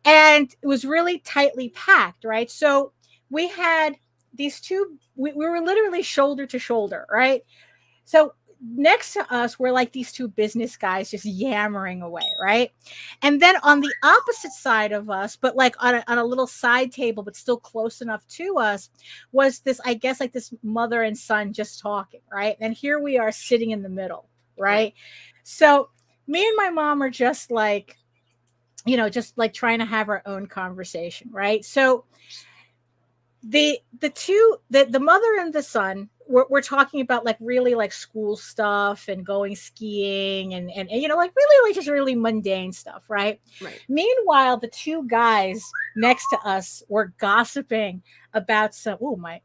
and it was really tightly packed, right? So we had these two, we were literally shoulder to shoulder, right? So next to us were like these two business guys just yammering away, right? And then on the opposite side of us, but like on a little side table, but still close enough to us, was this, I guess, like this mother and son just talking, right? And here we are sitting in the middle, right? So me and my mom are just like, just like trying to have our own conversation, right? So the mother and the son we're talking about like really like school stuff and going skiing and like really like just really mundane stuff, right? Meanwhile, the two guys next to us were gossiping about some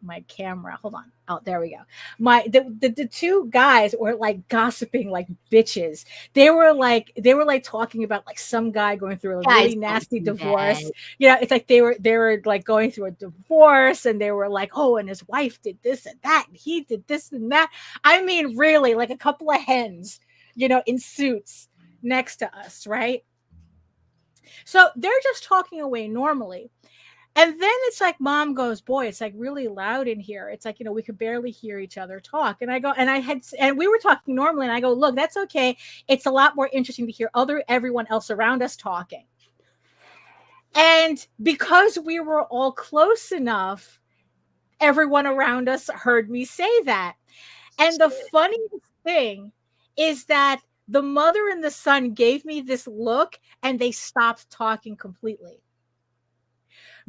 my camera, hold on, oh there we go, the two guys were like gossiping like bitches. They were like talking about like some guy going through a really nasty divorce. It's like they were like going through a divorce, and they were like, oh, and his wife did this and that, and he did this and that. I mean, really, like a couple of hens, in suits next to us, right? So they're just talking away normally. And then it's like mom goes, boy, it's like really loud in here. It's like, we could barely hear each other talk. And I go, and we were talking normally, and I go, look, that's okay. It's a lot more interesting to hear everyone else around us talking. And because we were all close enough, everyone around us heard me say that. And the funniest thing is that the mother and the son gave me this look, and they stopped talking completely.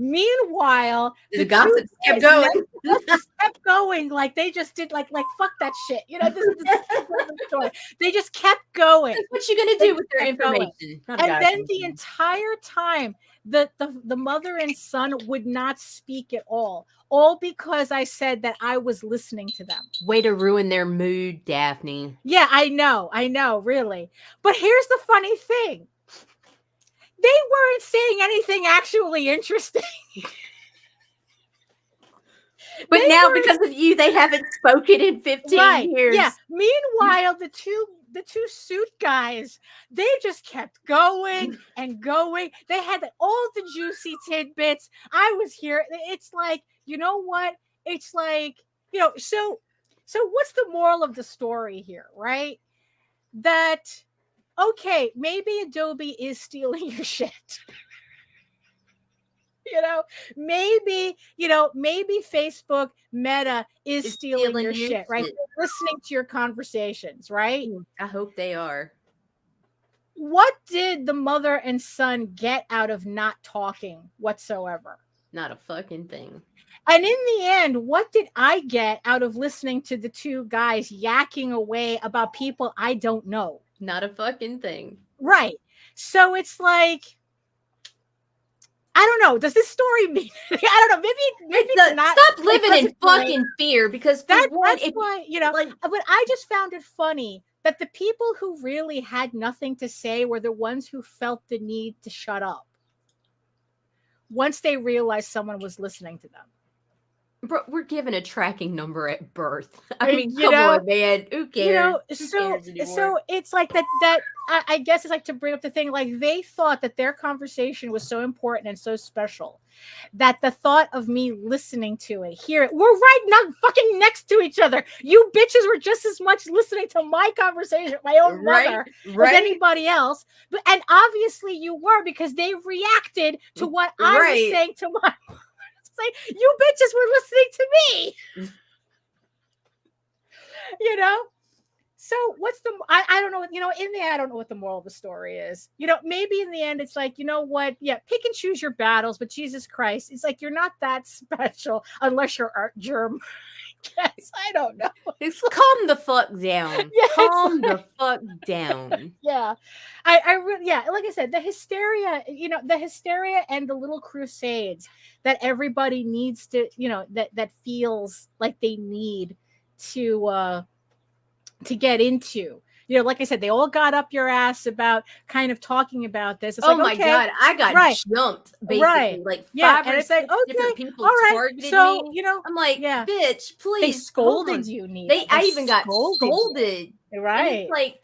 Meanwhile, the gossip kept going. Just kept going, like they just did, like fuck that shit. This they just kept going. What you gonna do with their information? And then the entire time, the mother and son would not speak at all because I said that I was listening to them. Way to ruin their mood, Daphne. Yeah, I know, really. But here's the funny thing. They weren't saying anything actually interesting. But now, because of you, they haven't spoken in 15 years. Yeah. Meanwhile, the two suit guys, they just kept going and going. They had all the juicy tidbits. I was here. It's like, you know what? It's like, so what's the moral of the story here, right? That, okay, maybe Adobe is stealing your shit. Maybe Facebook Meta is stealing your shit, right? They're listening to your conversations, right? I hope they are. What did the mother and son get out of not talking whatsoever? Not a fucking thing. And in the end, what did I get out of listening to the two guys yakking away about people I don't know? Not a fucking thing. Right. So it's like, I don't know. Does this story mean? I don't know. Maybe it's not. Stop living in fucking fear, because that's why, but I just found it funny that the people who really had nothing to say were the ones who felt the need to shut up once they realized someone was listening to them. Bro, we're given a tracking number at birth. I mean, come on, man. Who cares? So it's like that. I guess it's like, to bring up the thing, like they thought that their conversation was so important and so special that the thought of me listening to it, we're right now fucking next to each other. You bitches were just as much listening to my conversation, my own mother, as anybody else. And obviously you were, because they reacted to what I was saying to my mother. Like, you bitches were listening to me. So what's I don't know, in the end, I don't know what the moral of the story is. Maybe in the end it's like, you know what, pick and choose your battles, but Jesus Christ, it's like, you're not that special unless you're art germ. Yes, I don't know. It's calm the fuck down. Calm the fuck down. Yeah. I really, like I said, the hysteria and the little crusades that everybody needs to, that feels like they need to get into. Like I said, they all got up your ass about kind of talking about this. It's my God, I got jumped basically, like 5 or 6 different people targeted me. I'm like, bitch, please. They scolded you, Nita. I even got scolded. Right. And it's like,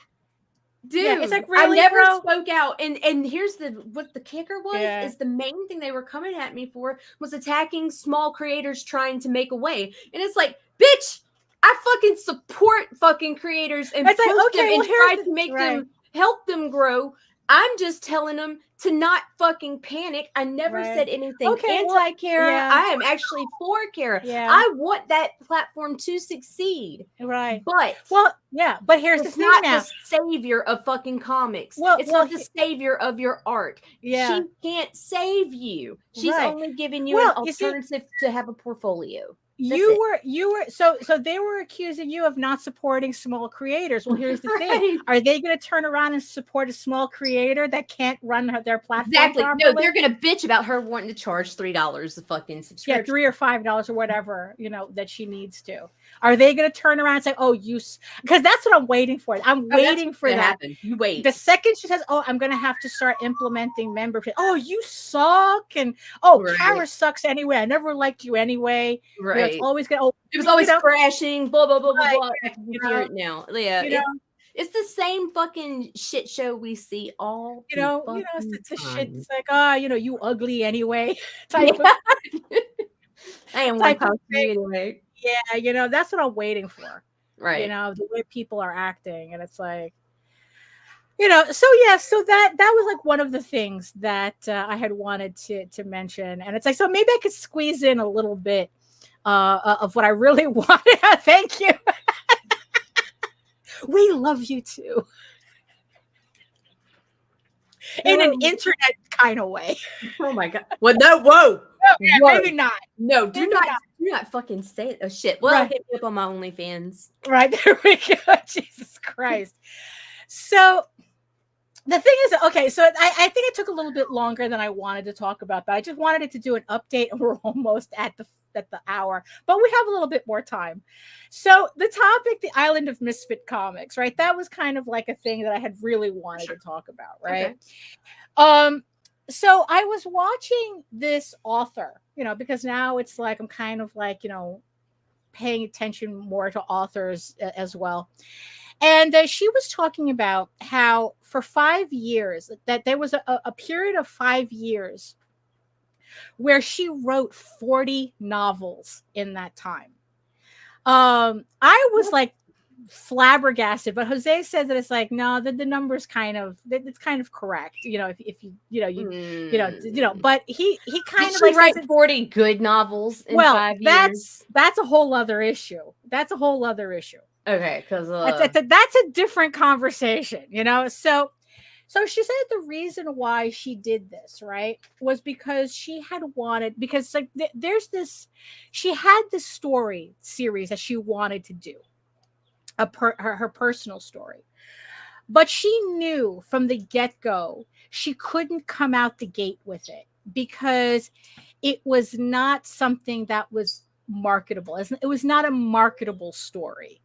dude, it's like, really, I never spoke out. And here's what the kicker was, is the main thing they were coming at me for was attacking small creators trying to make a way. And it's like, bitch, I fucking support fucking creators and post them and try to make them, help them grow. I'm just telling them to not fucking panic. I never Right. said anything Okay, well, anti-Kara. yeah. I am actually for Kara. Yeah. I want that platform to succeed. Right. But well, yeah, but here's the it's thing not now. the savior of fucking comics. Well, It's well, not the savior of your art. Yeah. She can't save you. She's Right. only giving you Well, an you see, alternative to have a portfolio. That's you it. were so they were accusing you of not supporting small creators. Well, here's the thing. Right. Are they going to turn around and support a small creator that can't run their platform Exactly. No, properly? they're gonna bitch about her wanting to charge $3 a fucking subscription. $3 or $5 or whatever, that she needs to. Are they going to turn around and say, "Oh, because that's what I'm waiting for. I'm waiting for that." Happen. You wait. The second she says, "Oh, I'm going to have to start implementing membership." "Oh, you suck," and "Oh, Right. Kara sucks anyway. I never liked you anyway." Right. It's always going. It was always crashing. Blah blah blah blah Right, blah. I can hear it now. Yeah. It's the same fucking shit show we see all it's a shit. It's like, you ugly anyway. Type of, I am one to you anyway. Yeah, that's what I'm waiting for. Right. The way people are acting, and it's like, so that was like one of the things that I had wanted to mention, and it's like, so maybe I could squeeze in a little bit of what I really wanted. Thank you. We love you too. In an internet kind of way. Oh my god. Well, no, whoa. Maybe not. No, do not fucking say it. Oh shit. Well, hit me up on my OnlyFans. Right, there we go. Jesus Christ. So the thing is, okay, so I think it took a little bit longer than I wanted to talk about that. I just wanted it to do an update, and we're almost at the hour, but we have a little bit more time. So the topic, the Island of Misfit Comics, right? That was kind of like a thing that I had really wanted to talk about, right? Okay. So I was watching this author, because now it's like I'm kind of like, paying attention more to authors as well. And she was talking about how for 5 years, that there was a period of 5 years where she wrote 40 novels in that time. I was like flabbergasted, but Jose says that it's like, no, the number's it's kind of correct. If you but he kind of like write 40 good novels in 5 years. That's a whole other issue. Okay, because that's a different conversation, So she said the reason why she did this, right, was because she had wanted, because like she had this story series that she wanted to do, her personal story, but she knew from the get-go she couldn't come out the gate with it because it was not something that was marketable. It was not a marketable story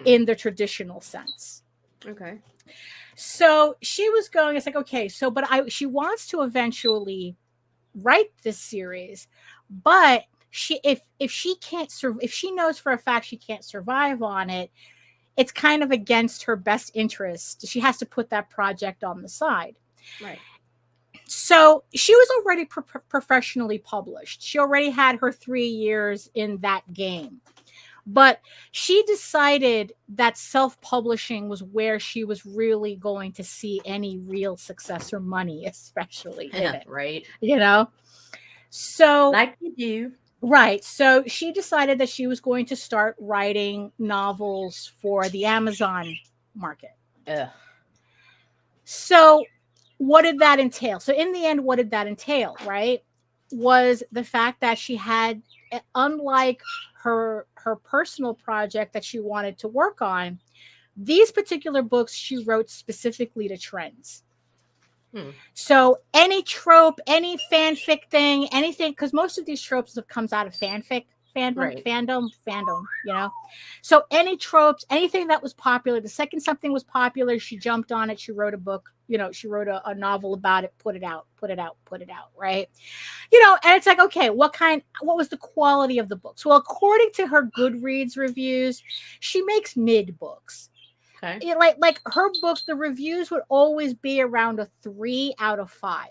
in the traditional sense. Okay. So she was going, it's like, okay, so, but she wants to eventually write this series, but if she knows for a fact she can't survive on it, it's kind of against her best interest. She has to put that project on the side. Right. So she was already professionally published. She already had her 3 years in that game. But she decided that self-publishing was where she was really going to see any real success or money, especially in it. Right. So like you do. Right. So she decided that she was going to start writing novels for the Amazon market. So what did that entail? So in the end, what did that entail, right? Was the fact that she had, unlike her personal project that she wanted to work on, these particular books she wrote specifically to trends. So any trope, any fanfic thing, anything, because most of these tropes comes out of fandom. So any tropes, anything that was popular, the second something was popular, she jumped on it. She wrote a book, she wrote a novel about it, put it out, right? And it's like, okay, what was the quality of the books? Well, according to her Goodreads reviews, she makes mid books. Okay. Like her books, the reviews would always be around a 3 out of 5.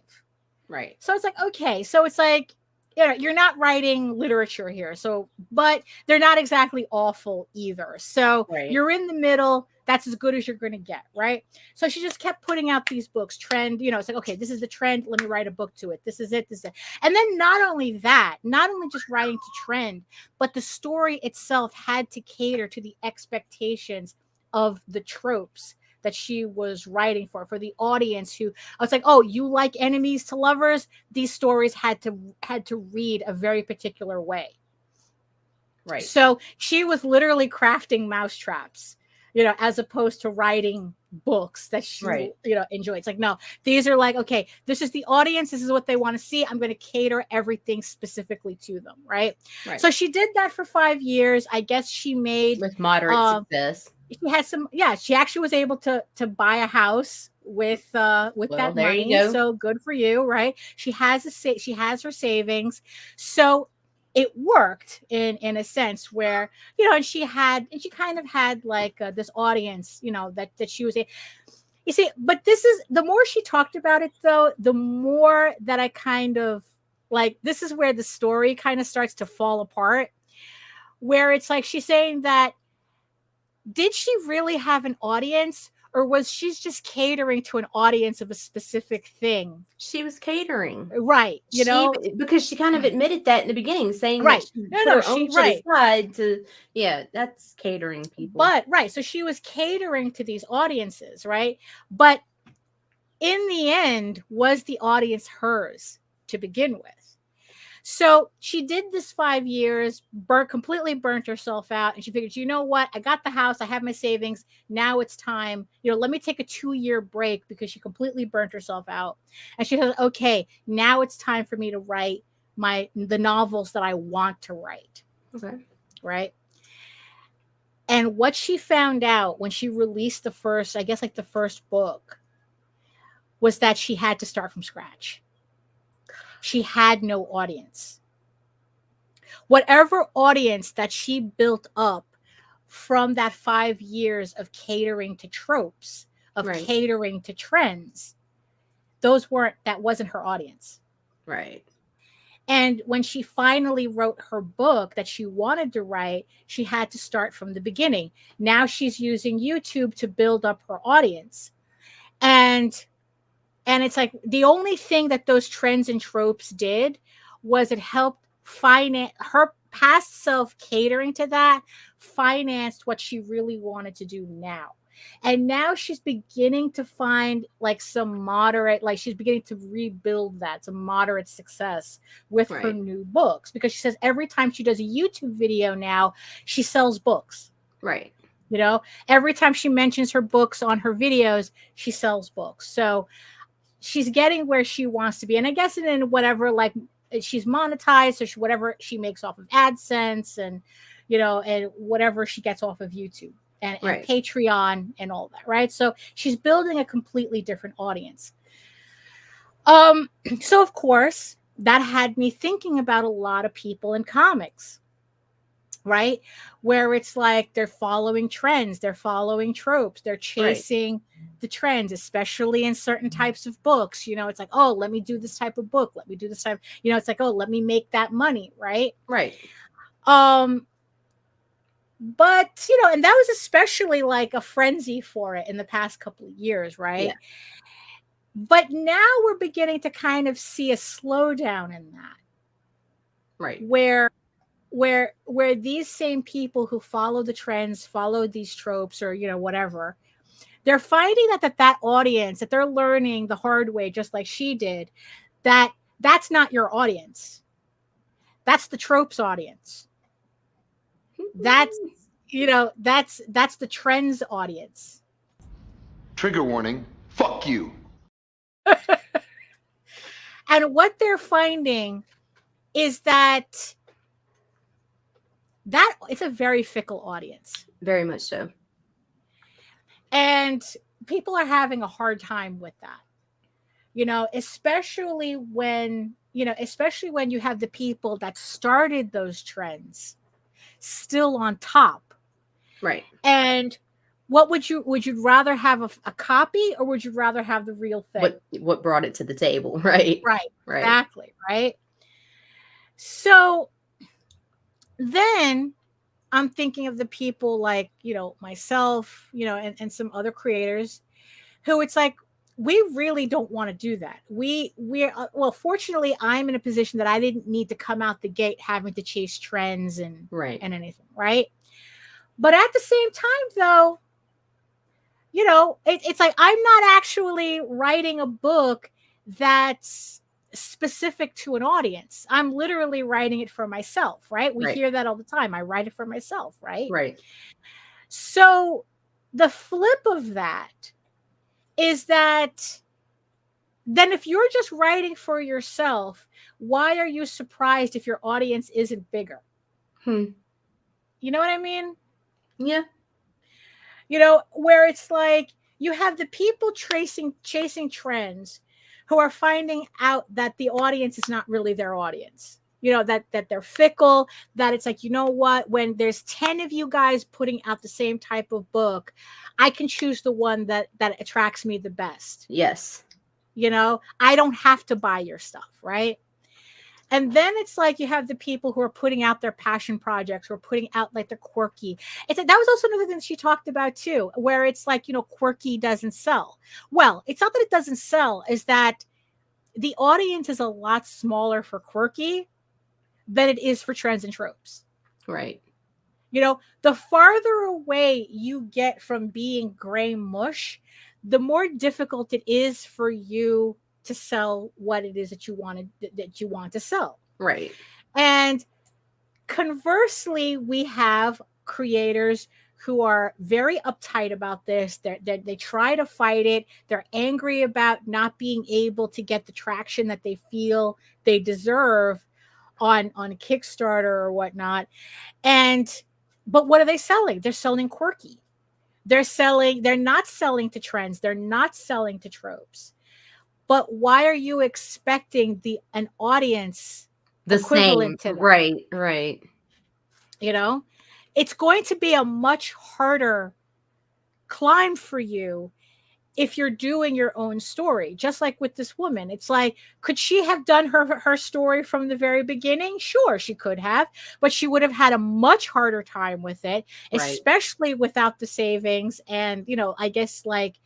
Right. So it's like, okay, so it's like, you're not writing literature here. So, but they're not exactly awful either. So you're in the middle. that's as good as you're going to get, right? So she just kept putting out these books, trend, it's like, okay, this is the trend, let me write a book to it. This is it, this is it. And then not only that, not only just writing to trend, but the story itself had to cater to the expectations of the tropes that she was writing for the audience. Who I was like, oh, you like enemies to lovers? These stories had to read a very particular way. Right. So she was literally crafting mousetraps, as opposed to writing books that she, enjoyed. It's like, no, these are like, okay, this is the audience. This is what they want to see. I'm going to cater everything specifically to them. Right. So she did that for 5 years. I guess she made with moderate success. She had some, she actually was able to buy a house with that money. You go. So good for you. Right. She has her savings. So it worked in a sense where, and she kind of had like this audience, that she was you see, but this is, the more she talked about it though, the more that I kind of like, this is where the story kind of starts to fall apart, where it's like, she's saying that, did she really have an audience, or was she just catering to an audience of a specific thing? She was catering. Right. Because she kind of admitted that in the beginning, saying right. that she put her own shit aside to, that's catering people. But, right. So she was catering to these audiences, right? But in the end, was the audience hers to begin with? So she did this 5 years, completely burnt herself out. And she figured, you know what? I got the house. I have my savings. Now it's time. Let me take a 2-year break, because she completely burnt herself out. And she says, okay, now it's time for me to write the novels that I want to write. Okay. Right. And what she found out when she released the first book, was that she had to start from scratch. She had no audience. Whatever audience that she built up from that 5 years of catering to tropes, of catering to trends, that wasn't her audience. Right. And when she finally wrote her book that she wanted to write, she had to start from the beginning. Now she's using YouTube to build up her audience. And it's like, the only thing that those trends and tropes did was it helped finance her past self, catering to that, financed what she really wanted to do now. And now she's beginning to find like some moderate, like she's beginning to rebuild that, some moderate success with her new books, because she says every time she does a YouTube video now, she sells books. Right. Every time she mentions her books on her videos, she sells books. So she's getting where she wants to be. And I guess in whatever, like, she's monetized, or whatever she makes off of AdSense, and, and whatever she gets off of YouTube and Patreon and all that. Right. So she's building a completely different audience. So of course that had me thinking about a lot of people in comics, right? Where it's like, they're following trends, they're following tropes, they're chasing the trends, especially in certain types of books. It's like, oh, let me do this type of book. Let me do this type. It's like, oh, let me make that money. Right. Right. But, and that was especially like a frenzy for it in the past couple of years. Right. Yeah. But now we're beginning to kind of see a slowdown in that. Right. Where these same people who follow the trends, follow these tropes, or, whatever, they're finding that audience, that they're learning the hard way, just like she did, that's not your audience. That's the tropes audience. That's, that's the trends audience. Trigger warning. Fuck you. And what they're finding is that it's a very fickle audience. Very much so. And people are having a hard time with that, especially when you have the people that started those trends still on top. Right. And what would you rather have a copy, or would you rather have the real thing? What brought it to the table? Right. Right. Exactly. Right. So then I'm thinking of the people like, myself, and some other creators who it's like, we really don't want to do that. Well, fortunately, I'm in a position that I didn't need to come out the gate having to chase trends and Right. anything, right? But at the same time, though, it's like I'm not actually writing a book that's specific to an audience. I'm literally writing it for myself, right? We Right. hear that all the time. I write it for myself, right? Right. So the flip of that is that then if you're just writing for yourself, why are you surprised if your audience isn't bigger? You know what I mean? Yeah. Where it's like you have the people chasing trends who are finding out that the audience is not really their audience. That they're fickle, that it's like, you know what, when there's 10 of you guys putting out the same type of book, I can choose the one that attracts me the best. Yes. I don't have to buy your stuff, right? And then it's like you have the people who are putting out their passion projects, who are putting out like the quirky. It's like, that was also another thing she talked about too, where it's like, quirky doesn't sell. Well, it's not that it doesn't sell, is that the audience is a lot smaller for quirky than it is for trends and tropes. Right. The farther away you get from being gray mush, the more difficult it is for you to sell what it is that you want to sell. Right. And conversely, we have creators who are very uptight about this. They try to fight it. They're angry about not being able to get the traction that they feel they deserve on Kickstarter or whatnot. But what are they selling? They're selling quirky. They're not selling to trends. They're not selling to tropes. But why are you expecting an audience The equivalent same. to that? Right. It's going to be a much harder climb for you if you're doing your own story. Just like with this woman, it's like, could she have done her story from the very beginning? Sure, she could have, but she would have had a much harder time with it, Right. especially without the savings and, I guess like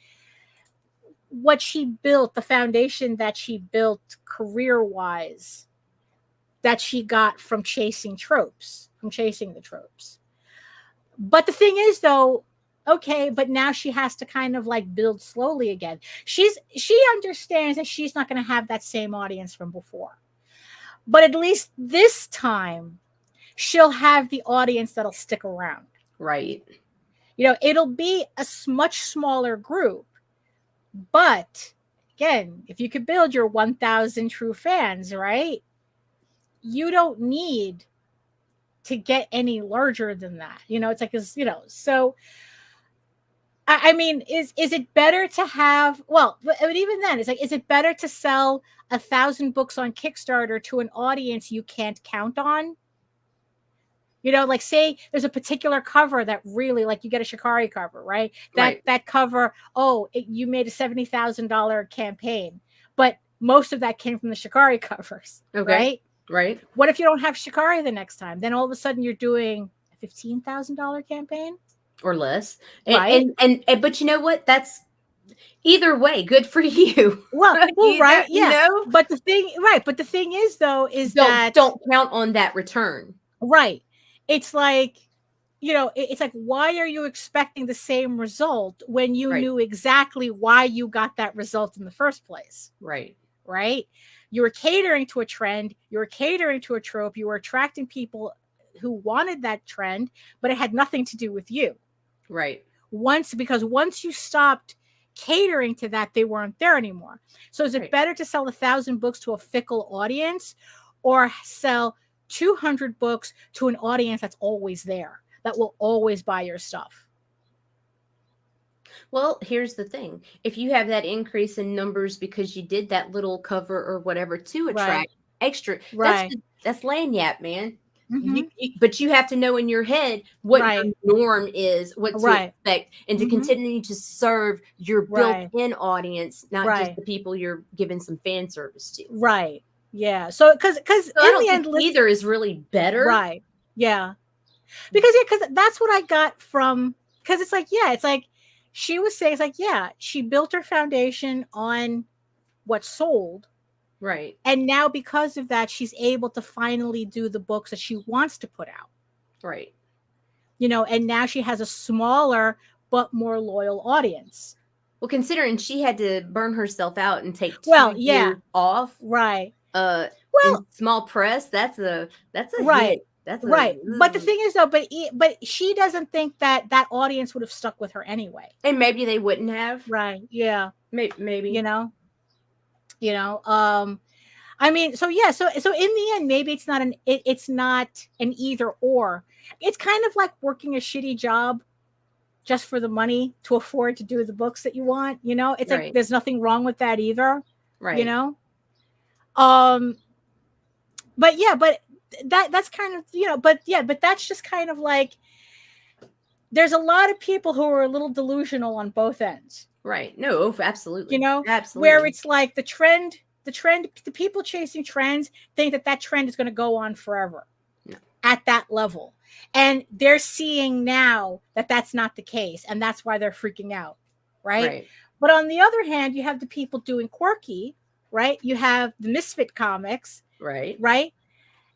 what she built, the foundation that she built career-wise, that she got from chasing the tropes. But the thing is, though, okay, but now she has to kind of like build slowly again. She understands that she's not going to have that same audience from before. But at least this time, she'll have the audience that'll stick around. Right. It'll be a much smaller group. But again, if you could build your 1,000 true fans, right? You don't need to get any larger than that. It's like, so I mean, is it better to have, well, but even then it's like, is it better to sell 1,000 books on Kickstarter to an audience you can't count on? Like say there's a particular cover that really, like, you get a Shikari cover, right? That cover, you made a $70,000 campaign, but most of that came from the Shikari covers, Okay. Right? What if you don't have Shikari the next time? Then all of a sudden you're doing a $15,000 campaign or less, right? And but you know what? That's either way good for you. Well, right, yeah. But the thing is, though, is don't count on that return. Right. It's like, it's like, why are you expecting the same result when you knew exactly why you got that result in the first place? Right. You were catering to a trend, you were catering to a trope, you were attracting people who wanted that trend, but it had nothing to do with you. Right. Because once you stopped catering to that, they weren't there anymore. So is it better to sell 1,000 books to a fickle audience or sell 200 books to an audience that's always there, that will always buy your stuff? Well, here's the thing. If you have that increase in numbers because you did that little cover or whatever to attract extra, that's lagniappe, man. Mm-hmm. But you have to know in your head what your norm is, what to expect, and to continue to serve your built-in audience, not just the people you're giving some fan service to. Right. Yeah. So because in the end, either is really better. Right. Yeah. Because that's what I got from, because it's like, yeah, it's like she was saying, it's like, yeah, she built her foundation on what sold. Right. And now because of that, she's able to finally do the books that she wants to put out. Right. You know, and now she has a smaller but more loyal audience. Well, considering she had to burn herself out and take 2 yeah. years off. Right. Well, in small press, that's a right. hit. That's right. But the thing is, though, but she doesn't think that audience would have stuck with her anyway. And maybe they wouldn't have. Right. Yeah. Maybe. You know. I mean, so yeah, so in the end, maybe it's not an either or. It's kind of like working a shitty job just for the money to afford to do the books that you want. You know, it's like there's nothing wrong with that either. Right. You know. But yeah, but that's kind of, you know, but that's just kind of like, there's a lot of people who are a little delusional on both ends. Right. No, absolutely. You know, absolutely. Where it's like the people chasing trends think that trend is going to go on forever at that level. And they're seeing now that that's not the case. And that's why they're freaking out. Right. But on the other hand, you have the people doing quirky, right? You have the Misfit comics. Right.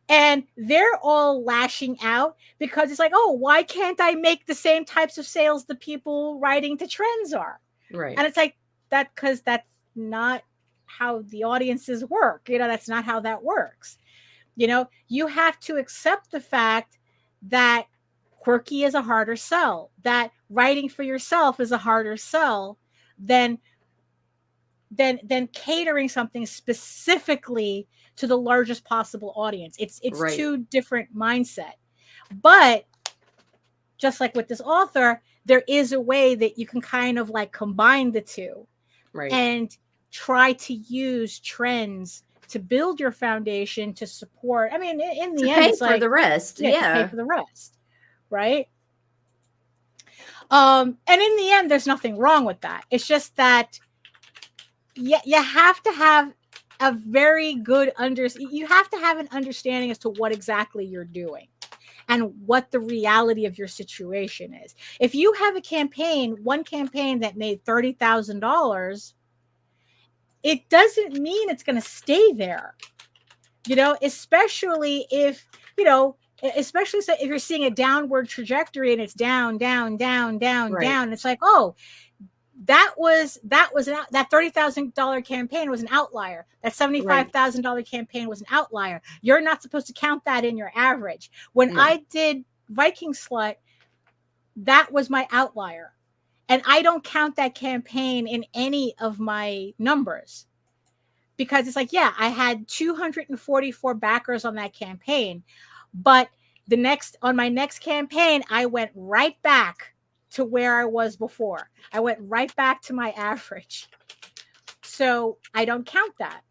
And they're all lashing out because it's like, oh, why can't I make the same types of sales the people writing to trends are? Right. And it's like that, because that's not how the audiences work. You know, that's not how that works. You know, you have to accept the fact that quirky is a harder sell, that writing for yourself is a harder sell than catering something specifically to the largest possible audience. It's two different mindset. But just like with this author, there is a way that you can kind of like combine the two, and try to use trends to build your foundation to support. I mean, in the end, pay it's for like the rest. pay for the rest, right? And in the end, there's nothing wrong with that. It's just that you have to have a very good you have to have an understanding as to what exactly you're doing and what the reality of your situation is. If you have one campaign that made $30,000, it doesn't mean it's going to stay there. You know, especially if if you're seeing a downward trajectory and it's down, down, it's like, oh, that $30,000 campaign was an outlier. That $75,000 campaign was an outlier. You're not supposed to count that in your average. When I did Viking Slut, that was my outlier. And I don't count that campaign in any of my numbers. Because it's like, yeah, I had 244 backers on that campaign. But on my next campaign, I went right back to where I was before. I went right back to my average. So I don't count that.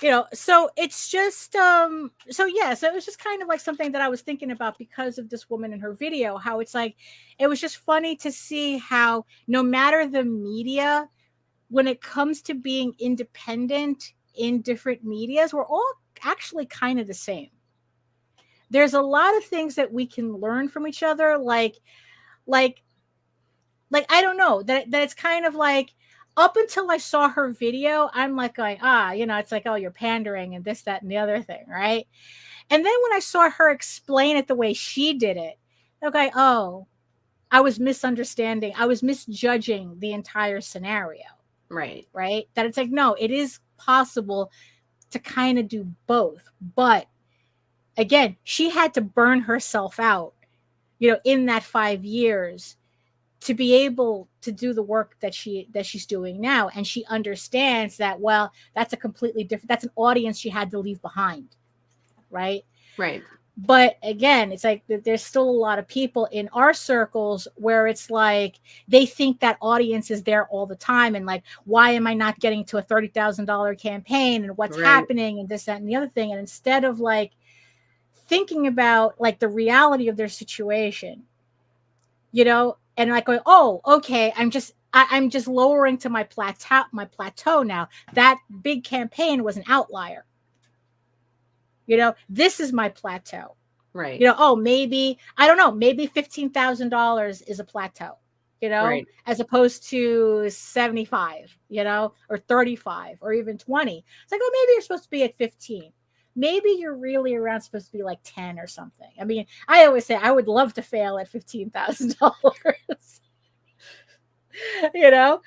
You know, so it's just so it was just kind of like something that I was thinking about because of this woman in her video, how it's like, it was just funny to see how no matter the media, when it comes to being independent in different medias, we're all actually kind of the same. There's a lot of things that we can learn from each other. Like I don't know, that it's kind of like, up until I saw her video, I'm like going, it's like, oh, you're pandering and this, that, and the other thing, right? And then when I saw her explain it the way she did it, okay, oh, I was misunderstanding. I was misjudging the entire scenario. Right? That it's like, no, it is possible to kind of do both. But again, she had to burn herself out, in that 5 years to be able to do the work that she's doing now. And she understands that, well, that's a completely different, that's an audience she had to leave behind. Right. But again, it's like there's still a lot of people in our circles where it's like they think that audience is there all the time, and like, why am I not getting to a $30,000 campaign, and what's happening, and this, that, and the other thing. And instead of like thinking about like the reality of their situation, and like going, oh, okay, I'm just lowering to my plateau now. That big campaign was an outlier. This is my plateau. Right. You know, oh, maybe, I don't know, maybe $15,000 is a plateau, you know, Right. as opposed to 75, you know, or 35 or even 20. It's like, oh, maybe you're supposed to be at 15. Maybe you're really around supposed to be like 10 or something. I mean, I always say I would love to fail at $15,000. You know?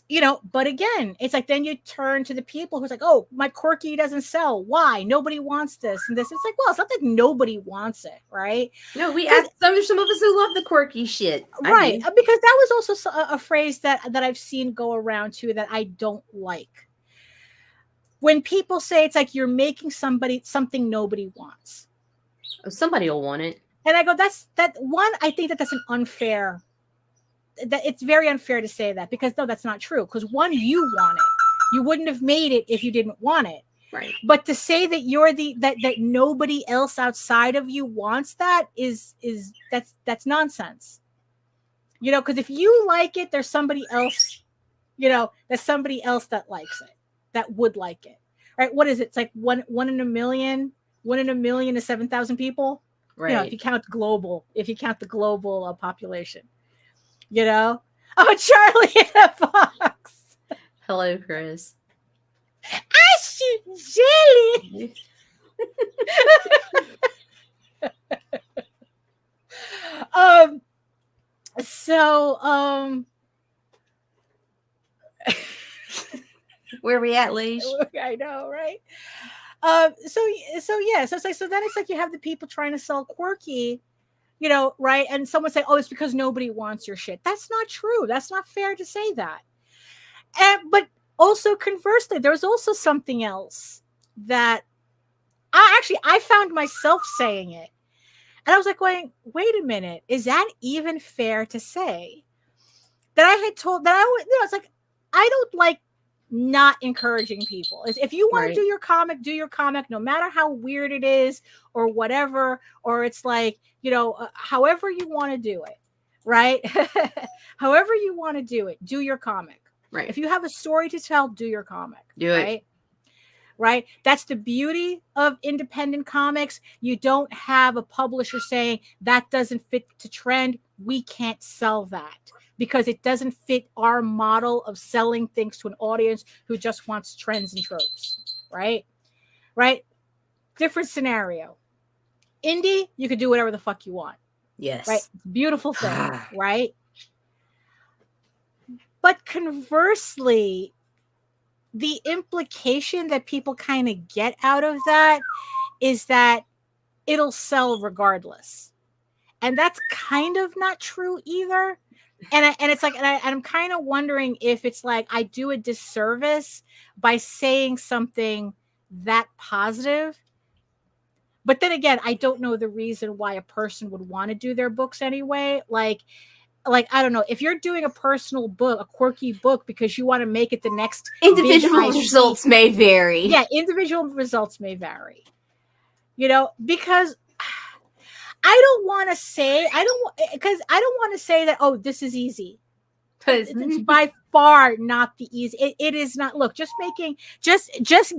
You know, but again, it's like then you turn to the people who's like, oh, my quirky doesn't sell. Why? Nobody wants this and this. It's like, well, it's not that nobody wants it, right? No, we asked there's some of us who love the quirky shit. Right. Because that was also a phrase that I've seen go around too that I don't like. When people say it's like you're making something nobody wants. Oh, somebody will want it. And I go, I think that's an unfair, that it's very unfair to say that, because no, that's not true. Because one, you want it. You wouldn't have made it if you didn't want it. Right. But to say that you're that nobody else outside of you wants that is that's nonsense. You know, because if you like it, there's somebody else, you know, there's somebody else that likes it, that would like it. Right? What is it? It's like one in a million. 1 in a million is 7,000 people. Right. You know, if you count the global population. You know? Oh, Charlie in a box. Hello, Chris. I shoot jelly. Where we at, Leash? I know, right? So it's like, so then it's like you have the people trying to sell quirky, you know, right? And someone say, oh, it's because nobody wants your shit. That's not true. That's not fair to say that. But also conversely, there's also something else that I found myself saying it. And I was like going, wait a minute, is that even fair to say? That I had told that it's like, I don't like not encouraging people. If you want to do your comic, no matter how weird it is or whatever, or it's like, you know, however you want to do it, right? However you want to do it, do your comic. Right. If you have a story to tell, do your comic. Do it. Right? That's the beauty of independent comics. You don't have a publisher saying that doesn't fit to trend. We can't sell that because it doesn't fit our model of selling things to an audience who just wants trends and tropes. Right? Right? Different scenario. Indie, you could do whatever the fuck you want. Yes. Right? Beautiful thing. Right? But conversely, the implication that people kind of get out of that is that it'll sell regardless. And that's kind of not true either. And it's like, and I'm kind of wondering if it's like I do a disservice by saying something that positive. But then again, I don't know the reason why a person would want to do their books anyway. Like I don't know, if you're doing a personal book, a quirky book, because you want to make it the next individual results may vary. Yeah, individual results may vary. You know, because I don't want to say that, oh, this is easy. It's by far not the easy. It is not. Look, just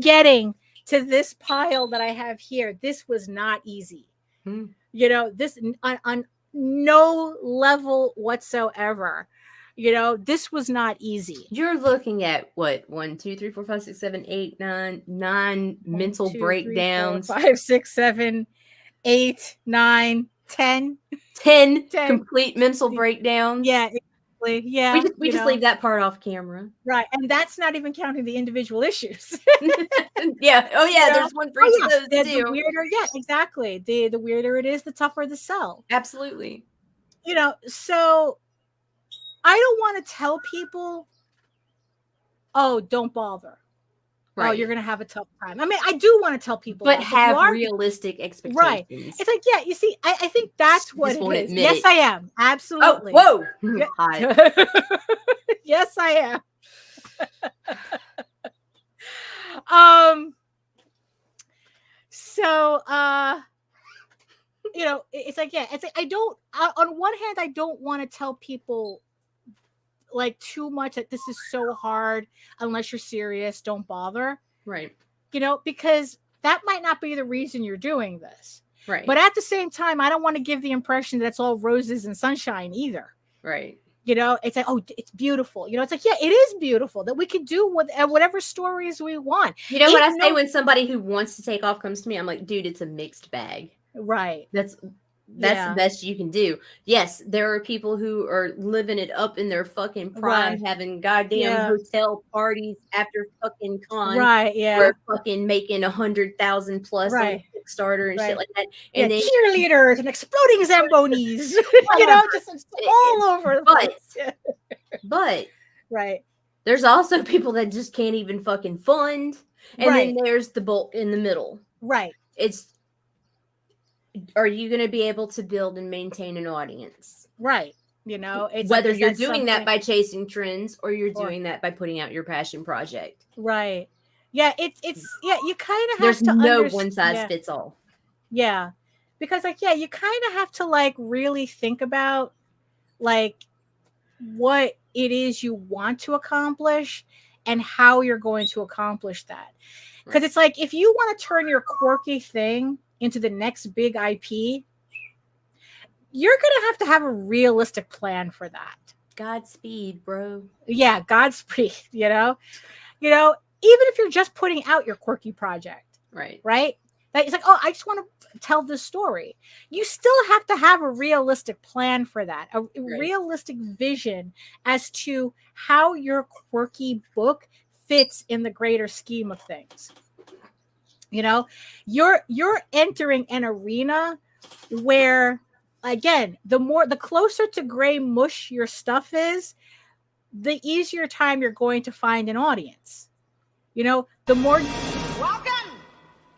getting to this pile that I have here. This was not easy. You know, this on no level whatsoever. You know, this was not easy. You're looking at what? 1, 2, 3, 4, 5, 6, 7, 8, 9 mental breakdowns. 3, 4, 5, 6, 7, 8, 9, 10. 10 complete mental breakdowns. Yeah, exactly. Yeah. We just leave that part off camera. Right. And that's not even counting the individual issues. Yeah. Oh yeah, there's one for each of those too. The weirder, yeah, exactly. The weirder it is, the tougher the sell. Absolutely. You know, so I don't want to tell people, oh, don't bother. Right. Oh, you're going to have a tough time. I mean, I do want to tell people, but have realistic expectations. Right. It's like, yeah, you see, I think that's what it is. Yes, I am. Absolutely. Oh, whoa. Hi. Yes, I am. So, you know, it's like, yeah, it's like, I don't, on one hand, I don't want to tell people like too much that this is so hard unless you're serious, don't bother. Right. You know, because that might not be the reason you're doing this. Right. But at the same time, I don't want to give the impression that it's all roses and sunshine either. Right. You know, it's like, oh, it's beautiful. You know, it's like, yeah, it is beautiful that we can do whatever stories we want. You know what I say when somebody who wants to take off comes to me? I'm like, dude, it's a mixed bag. Right. That's the best you can do. Yes, there are people who are living it up in their fucking prime, having goddamn hotel parties after fucking con. Right, yeah. We're fucking making 100,000 plus on Kickstarter and shit like that. And then cheerleaders and exploding Zambonis, you know, just all over the place. But right. There's also people that just can't even fucking fund. And then there's the bulk in the middle. Right. Are you going to be able to build and maintain an audience? Right. You know, it's whether you're doing that by chasing trends or you're doing that by putting out your passion project. Right. Yeah. It's you kind of have There's to no one size fits all. Yeah. Because like, you kind of have to like really think about like what it is you want to accomplish and how you're going to accomplish that. Because it's like, if you want to turn your quirky thing into the next big IP, you're going to have a realistic plan for that. Godspeed, bro. Yeah, Godspeed, you know, even if you're just putting out your quirky project. Right. Right? It's like, oh, I just want to tell this story. You still have to have a realistic plan for that, a realistic vision as to how your quirky book fits in the greater scheme of things. You know, you're entering an arena where, again, the closer to gray mush your stuff is, the easier time you're going to find an audience. You know, the more. Welcome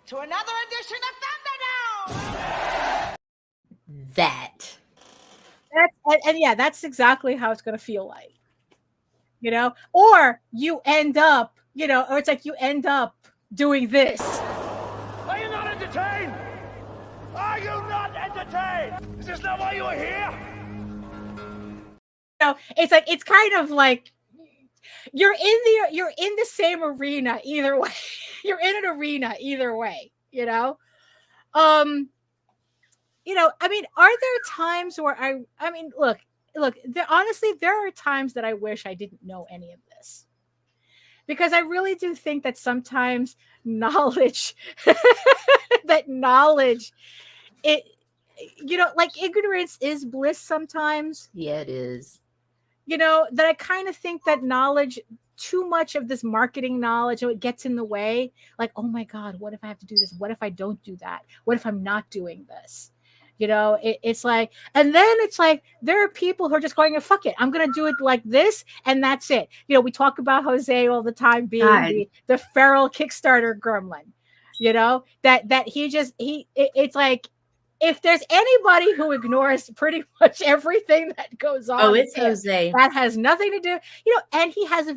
to another edition of Thunderdome. That's exactly how it's going to feel like. You know, or you end up, or it's like you end up doing this. Are you not entertained? Are you not entertained? Is this not why you are here? It's like, it's kind of like you're in the same arena either way. You're in an arena either way, you know? I mean, are there times where I mean, look, honestly, there are times that I wish I didn't know any of this. Because I really do think that sometimes knowledge, like ignorance is bliss sometimes. Yeah, it is. That I kind of think that knowledge, too much of this marketing knowledge, it gets in the way. Like, oh my God, what if I have to do this? What if I don't do that? What if I'm not doing this? It's like, and then it's like, there are people who are just going, fuck it, I'm going to do it like this. And that's it. We talk about Jose all the time being the feral Kickstarter gremlin, that it's like, if there's anybody who ignores pretty much everything that goes on, it's Jose. That has nothing to do, and he has a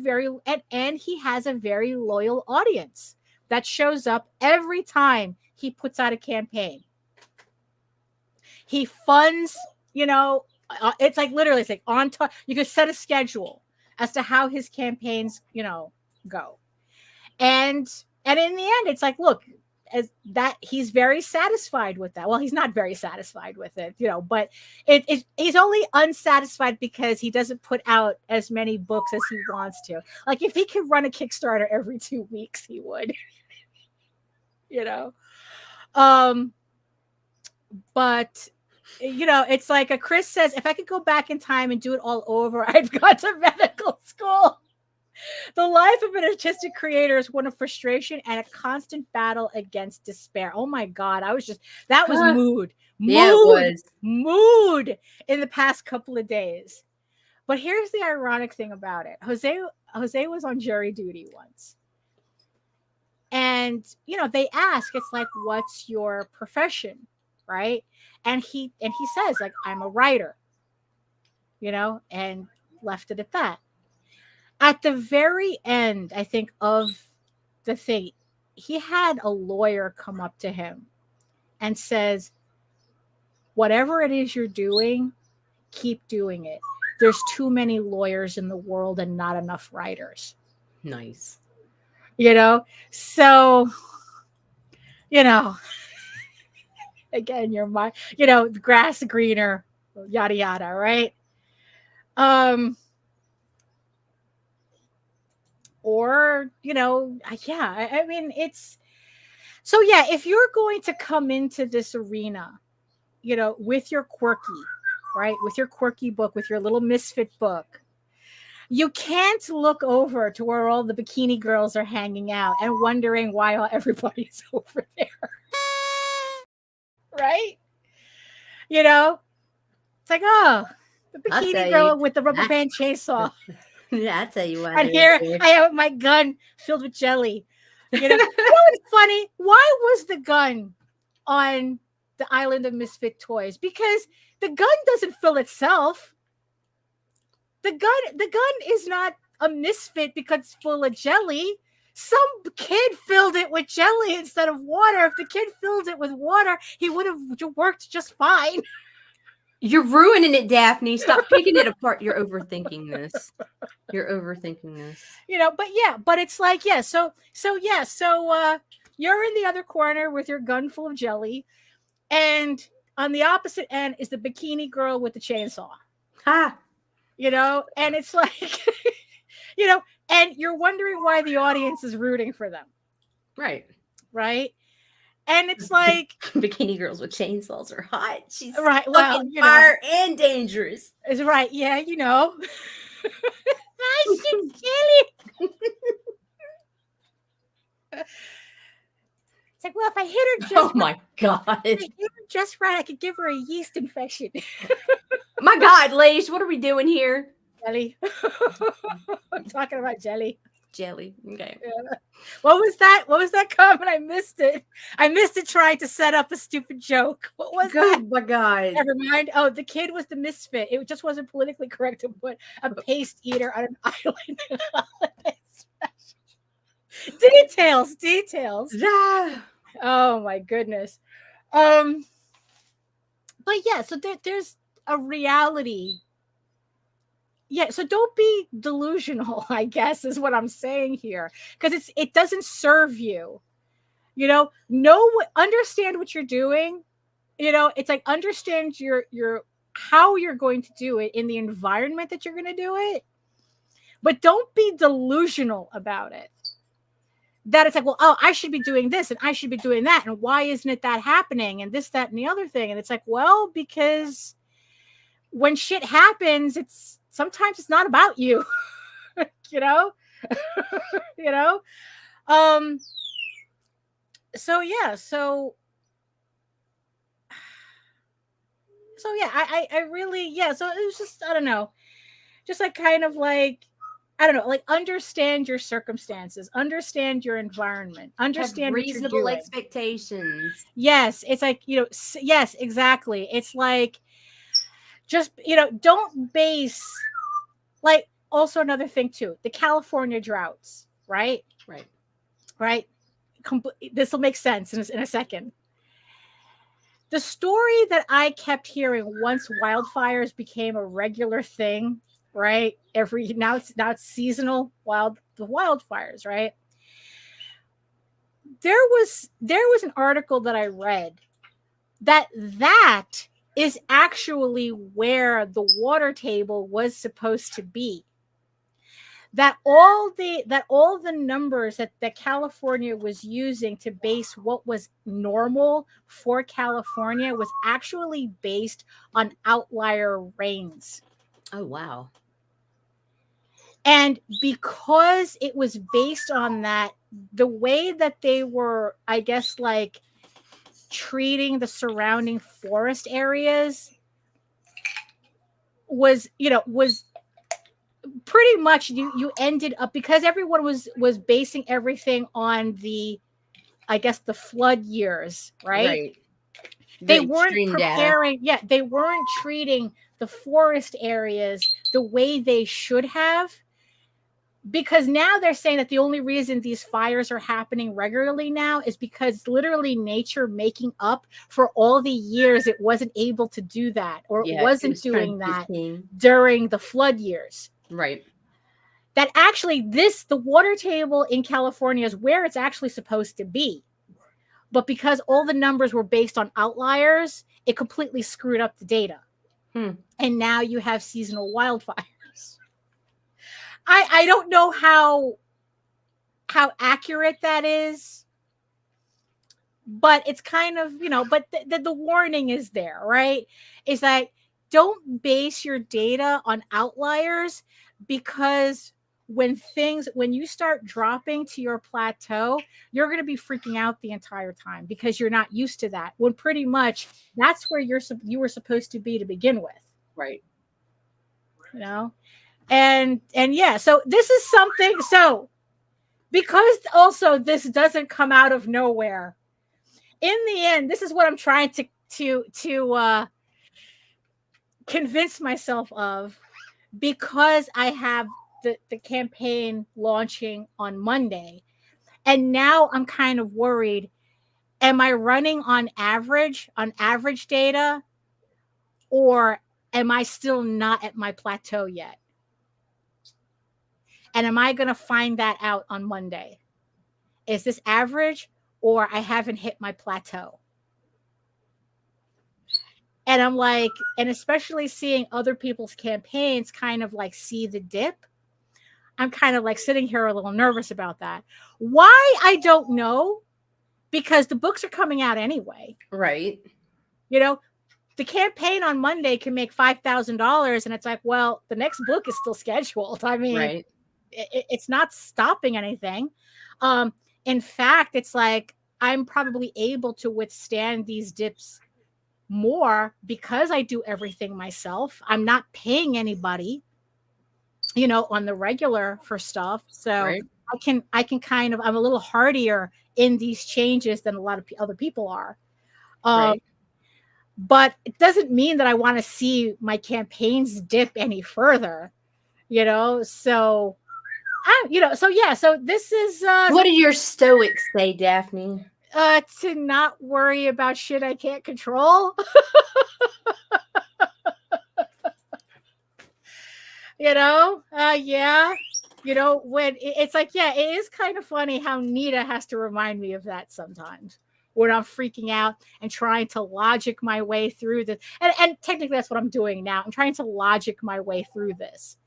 very loyal audience that shows up every time he puts out a campaign. He funds, it's like literally, it's like on top. You could set a schedule as to how his campaigns, go. And in the end, it's like, look, as that he's very satisfied with that. Well, he's not very satisfied with it, but he's only unsatisfied because he doesn't put out as many books as he wants to. Like, if he could run a Kickstarter every 2 weeks, he would, but it's like Chris says, if I could go back in time and do it all over, I'd gone to medical school. The life of an artistic creator is one of frustration and a constant battle against despair. Oh my God. That was mood. Yeah, it was. Mood in the past couple of days. But here's the ironic thing about it. Jose was on jury duty once. And, they ask, it's like, what's your profession? Right. And he says, like, I'm a writer, and left it at that. At the very end, I think, of the thing, he had a lawyer come up to him and says, whatever it is you're doing, keep doing it. There's too many lawyers in the world and not enough writers. Nice. So you know, again, your mind, you know, the grass greener, yada yada, right? Um, or you know, yeah, I mean, it's so yeah. If you're going to come into this arena, you know, with your quirky, right, with your quirky book, with your little misfit book, you can't look over to where all the bikini girls are hanging out and wondering why everybody's over there, right? You know, it's like, oh, the I'll tell bikini you. girl with the rubber band chainsaw. Yeah, I'll tell you why. And they're here there. I have my gun filled with jelly. You know what's funny? Why was the gun on the island of misfit toys? Because the gun doesn't fill itself. The gun is not a misfit because it's full of jelly. Some kid filled it with jelly instead of water. If the kid filled it with water, he would have worked just fine. You're ruining it, Daphne. Stop picking it apart. You're overthinking this. You're overthinking this. You know, but yeah, but it's like, yeah, so you're in the other corner with your gun full of jelly, and on the opposite end is the bikini girl with the chainsaw. Ha! You know, and it's like you know, and you're wondering why the audience is rooting for them. Right. Right? And it's like bikini girls with chainsaws are hot. She's right, well, fucking you fire and dangerous. It's right, yeah, you know. I should kill it. It's like, well, if I hit her just Oh my god. if I hit her just right, I could give her a yeast infection. My god, Leish, what are we doing here? Jelly. I'm talking about jelly. Jelly. Okay. Yeah. What was that? What was that comment? I missed it. I missed it trying to set up a stupid joke. What was that? Good, my god. Never mind. Oh, the kid was the misfit. It just wasn't politically correct to put a paste eater on an island. Details. Ah. Oh my goodness. But yeah, so there's a reality. Yeah, so don't be delusional, I guess, is what I'm saying here, because it doesn't serve you. You know, understand what you're doing. You know, it's like understand your how you're going to do it in the environment that you're going to do it, but don't be delusional about it. That it's like, well, oh, I should be doing this and I should be doing that, and why isn't it that happening, and this, that, and the other thing, and it's like, well, because when shit happens, sometimes it's not about you, you know, you know. So yeah, so yeah, I really, yeah. So it was just, I don't know, just like kind of like, I don't know, like understand your circumstances, understand your environment, understand have reasonable expectations. Yes, it's like, you know, yes, exactly. It's like, just, you know, don't base, like, also another thing too, the California droughts, right? Right. This will make sense in a second. The story that I kept hearing once wildfires became a regular thing, right? Now it's seasonal the wildfires, right? There was an article that I read that is actually where the water table was supposed to be. That all the numbers that California was using to base what was normal for California was actually based on outlier rains. Oh, wow. And because it was based on that, the way that they were, I guess, like treating the surrounding forest areas was pretty much you ended up, because everyone was basing everything on the, I guess, the flood years, right? They weren't preparing, they weren't treating the forest areas the way they should have, because now they're saying that the only reason these fires are happening regularly now is because literally nature making up for all the years it wasn't able to do that, or it wasn't doing that during the flood years. Right. That actually the water table in California is where it's actually supposed to be. But because all the numbers were based on outliers, it completely screwed up the data. And now you have seasonal wildfires. I don't know how accurate that is, but it's kind of, but the warning is there, right? Is that don't base your data on outliers, because when you start dropping to your plateau, you're going to be freaking out the entire time because you're not used to that, when pretty much that's where you were supposed to be to begin with. Right. And yeah, so this is something, so because also this doesn't come out of nowhere, in the end, this is what I'm trying to convince myself of, because I have the campaign launching on Monday, and now I'm kind of worried, am I running on average data, or am I still not at my plateau yet? And am I going to find that out on Monday? Is this average, or I haven't hit my plateau? And I'm like, and especially seeing other people's campaigns kind of like see the dip, I'm kind of like sitting here a little nervous about that. Why? I don't know, because the books are coming out anyway. Right. The campaign on Monday can make $5,000, and it's like, well, the next book is still scheduled. I mean, right. It's not stopping anything. In fact, it's like I'm probably able to withstand these dips more because I do everything myself. I'm not paying anybody, on the regular for stuff. So Right. I can kind of, I'm a little hardier in these changes than a lot of other people are. Right. But it doesn't mean that I want to see my campaigns dip any further, so so this is What did your stoics say, Daphne? To not worry about shit I can't control. Yeah. When it's like, yeah, it is kind of funny how Nita has to remind me of that sometimes, when I'm freaking out and trying to logic my way through this. And technically that's what I'm doing now. I'm trying to logic my way through this.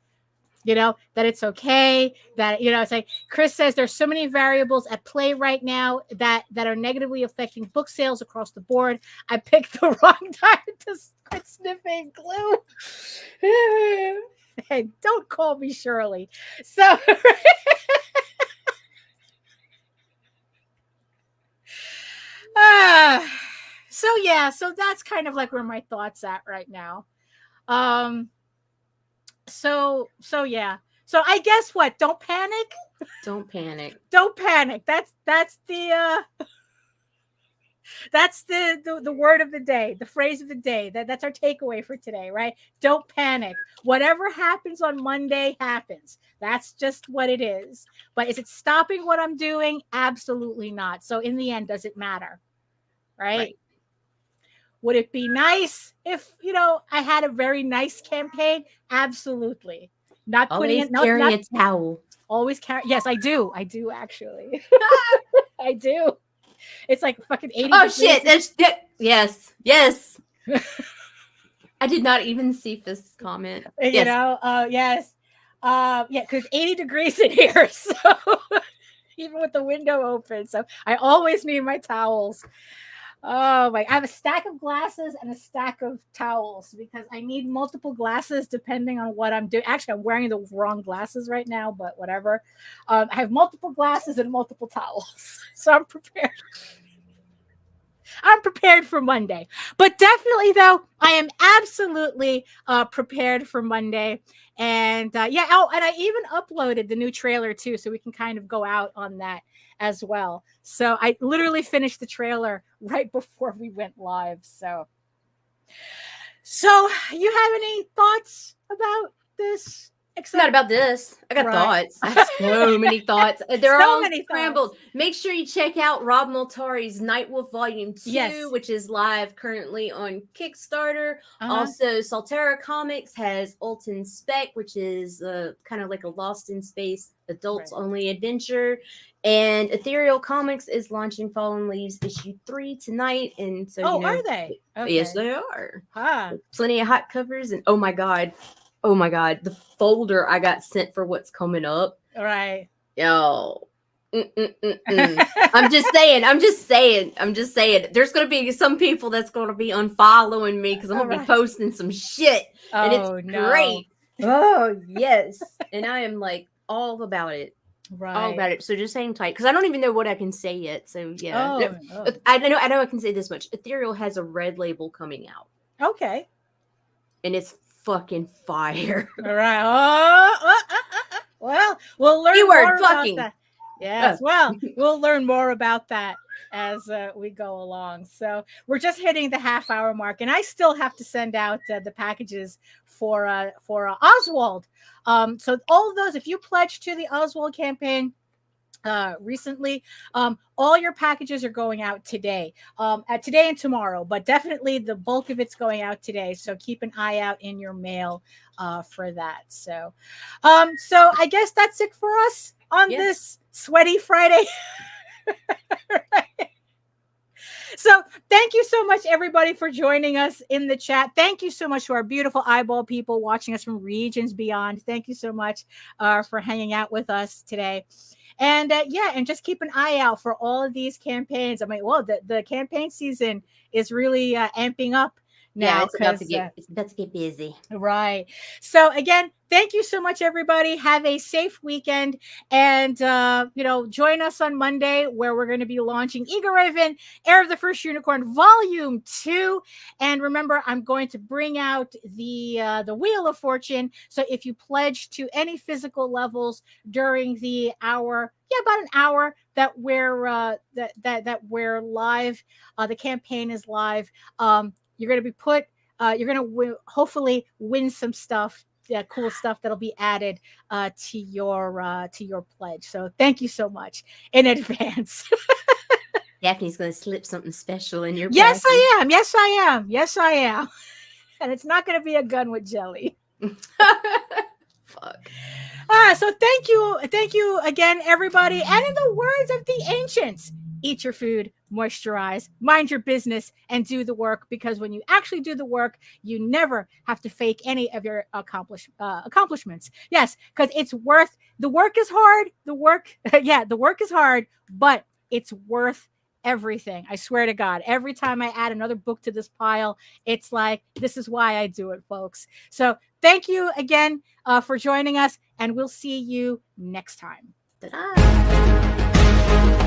That it's okay, that, it's like Chris says, there's so many variables at play right now that are negatively affecting book sales across the board. I picked the wrong time to quit sniffing glue. Hey, don't call me Shirley. So so that's kind of like where my thoughts at right now. So yeah. So I guess what? Don't panic. Don't panic. Don't panic. That's the word of the day, the phrase of the day. That's our takeaway for today, right? Don't panic. Whatever happens on Monday happens. That's just what it is. But is it stopping what I'm doing? Absolutely not. So in the end, does it matter? Right? Would it be nice if, I had a very nice campaign? Absolutely. Not Always putting it, carry a towel. Always carry. Yes, I do. I do actually. I do. It's like fucking 80. Oh shit! Yes. I did not even see this comment. Yes. Yes. Yeah, because 80 degrees in here, so even with the window open, so I always need my towels. Oh my! I have a stack of glasses and a stack of towels because I need multiple glasses depending on what I'm doing. Actually, I'm wearing the wrong glasses right now, but whatever. I have multiple glasses and multiple towels, so I'm prepared. I'm prepared for Monday. But definitely, though, I am absolutely prepared for Monday. And yeah, oh, and I even uploaded the new trailer too, so we can kind of go out on that as well. So I literally finished the trailer right before we went live. So you have any thoughts about this It's not about this. I got thoughts. I have so many thoughts. They're So all many scrambled. thoughts. Make sure you check out Rob Multari's Nightwolf Volume 2, Yes. which is live currently on Kickstarter. Also, Saltera Comics has Ulton Spec, which is kind of like a Lost in Space adults-only adventure. And Ethereal Comics is launching Fallen Leaves issue 3 tonight. And so, are they? Okay. Yes, they are. Huh. Plenty of hot covers. And oh my God, the folder I got sent for what's coming up. Right. Yo. I'm just saying. There's going to be some people that's going to be unfollowing me because I'm going to be posting some shit. And it's great. Oh, yes. And I am like all about it. Right. All about it. So just hang tight because I don't even know what I can say yet. So yeah. Oh. I know I can say this much. Ethereal has a red label coming out. Okay. And it's fucking fire. All right. Well, we'll learn more about that. Yes. Well, we'll learn more about that as we go along. So we're just hitting the half-hour mark, and I still have to send out the packages for Oswald. So all of those, if you pledge to the Oswald campaign recently, all your packages are going out today, today and tomorrow, but definitely the bulk of it's going out today. So keep an eye out in your mail for that. So I guess that's it for us on this sweaty Friday. Right. So thank you so much, everybody, for joining us in the chat. Thank you so much to our beautiful eyeball people watching us from regions beyond. Thank you so much for hanging out with us today. And and just keep an eye out for all of these campaigns. I mean, well, the campaign season is really amping up now. Yeah, it's about to get busy. Right. So again, thank you so much, everybody. Have a safe weekend. And, join us on Monday where we're going to be launching Eager Raven, Heir of the First Unicorn, Volume 2. And remember, I'm going to bring out the Wheel of Fortune. So if you pledge to any physical levels during the hour, about an hour that we're that we're live, the campaign is live. You're going to be you're going to hopefully win some stuff, cool stuff that'll be added to your pledge. So thank you so much in advance. Daphne's going to slip something special in your Yes, I am. Yes, I am. Yes, I am. And it's not going to be a gun with jelly. Fuck. So thank you again, everybody. And in the words of the ancients, eat your food, moisturize, mind your business, and do the work. Because when you actually do the work, you never have to fake any of your accomplishments. Yes, because it's worth. The work is hard. The work is hard, but it's worth everything. I swear to God. Every time I add another book to this pile, it's like, this is why I do it, folks. So thank you again for joining us, and we'll see you next time. Ta-da.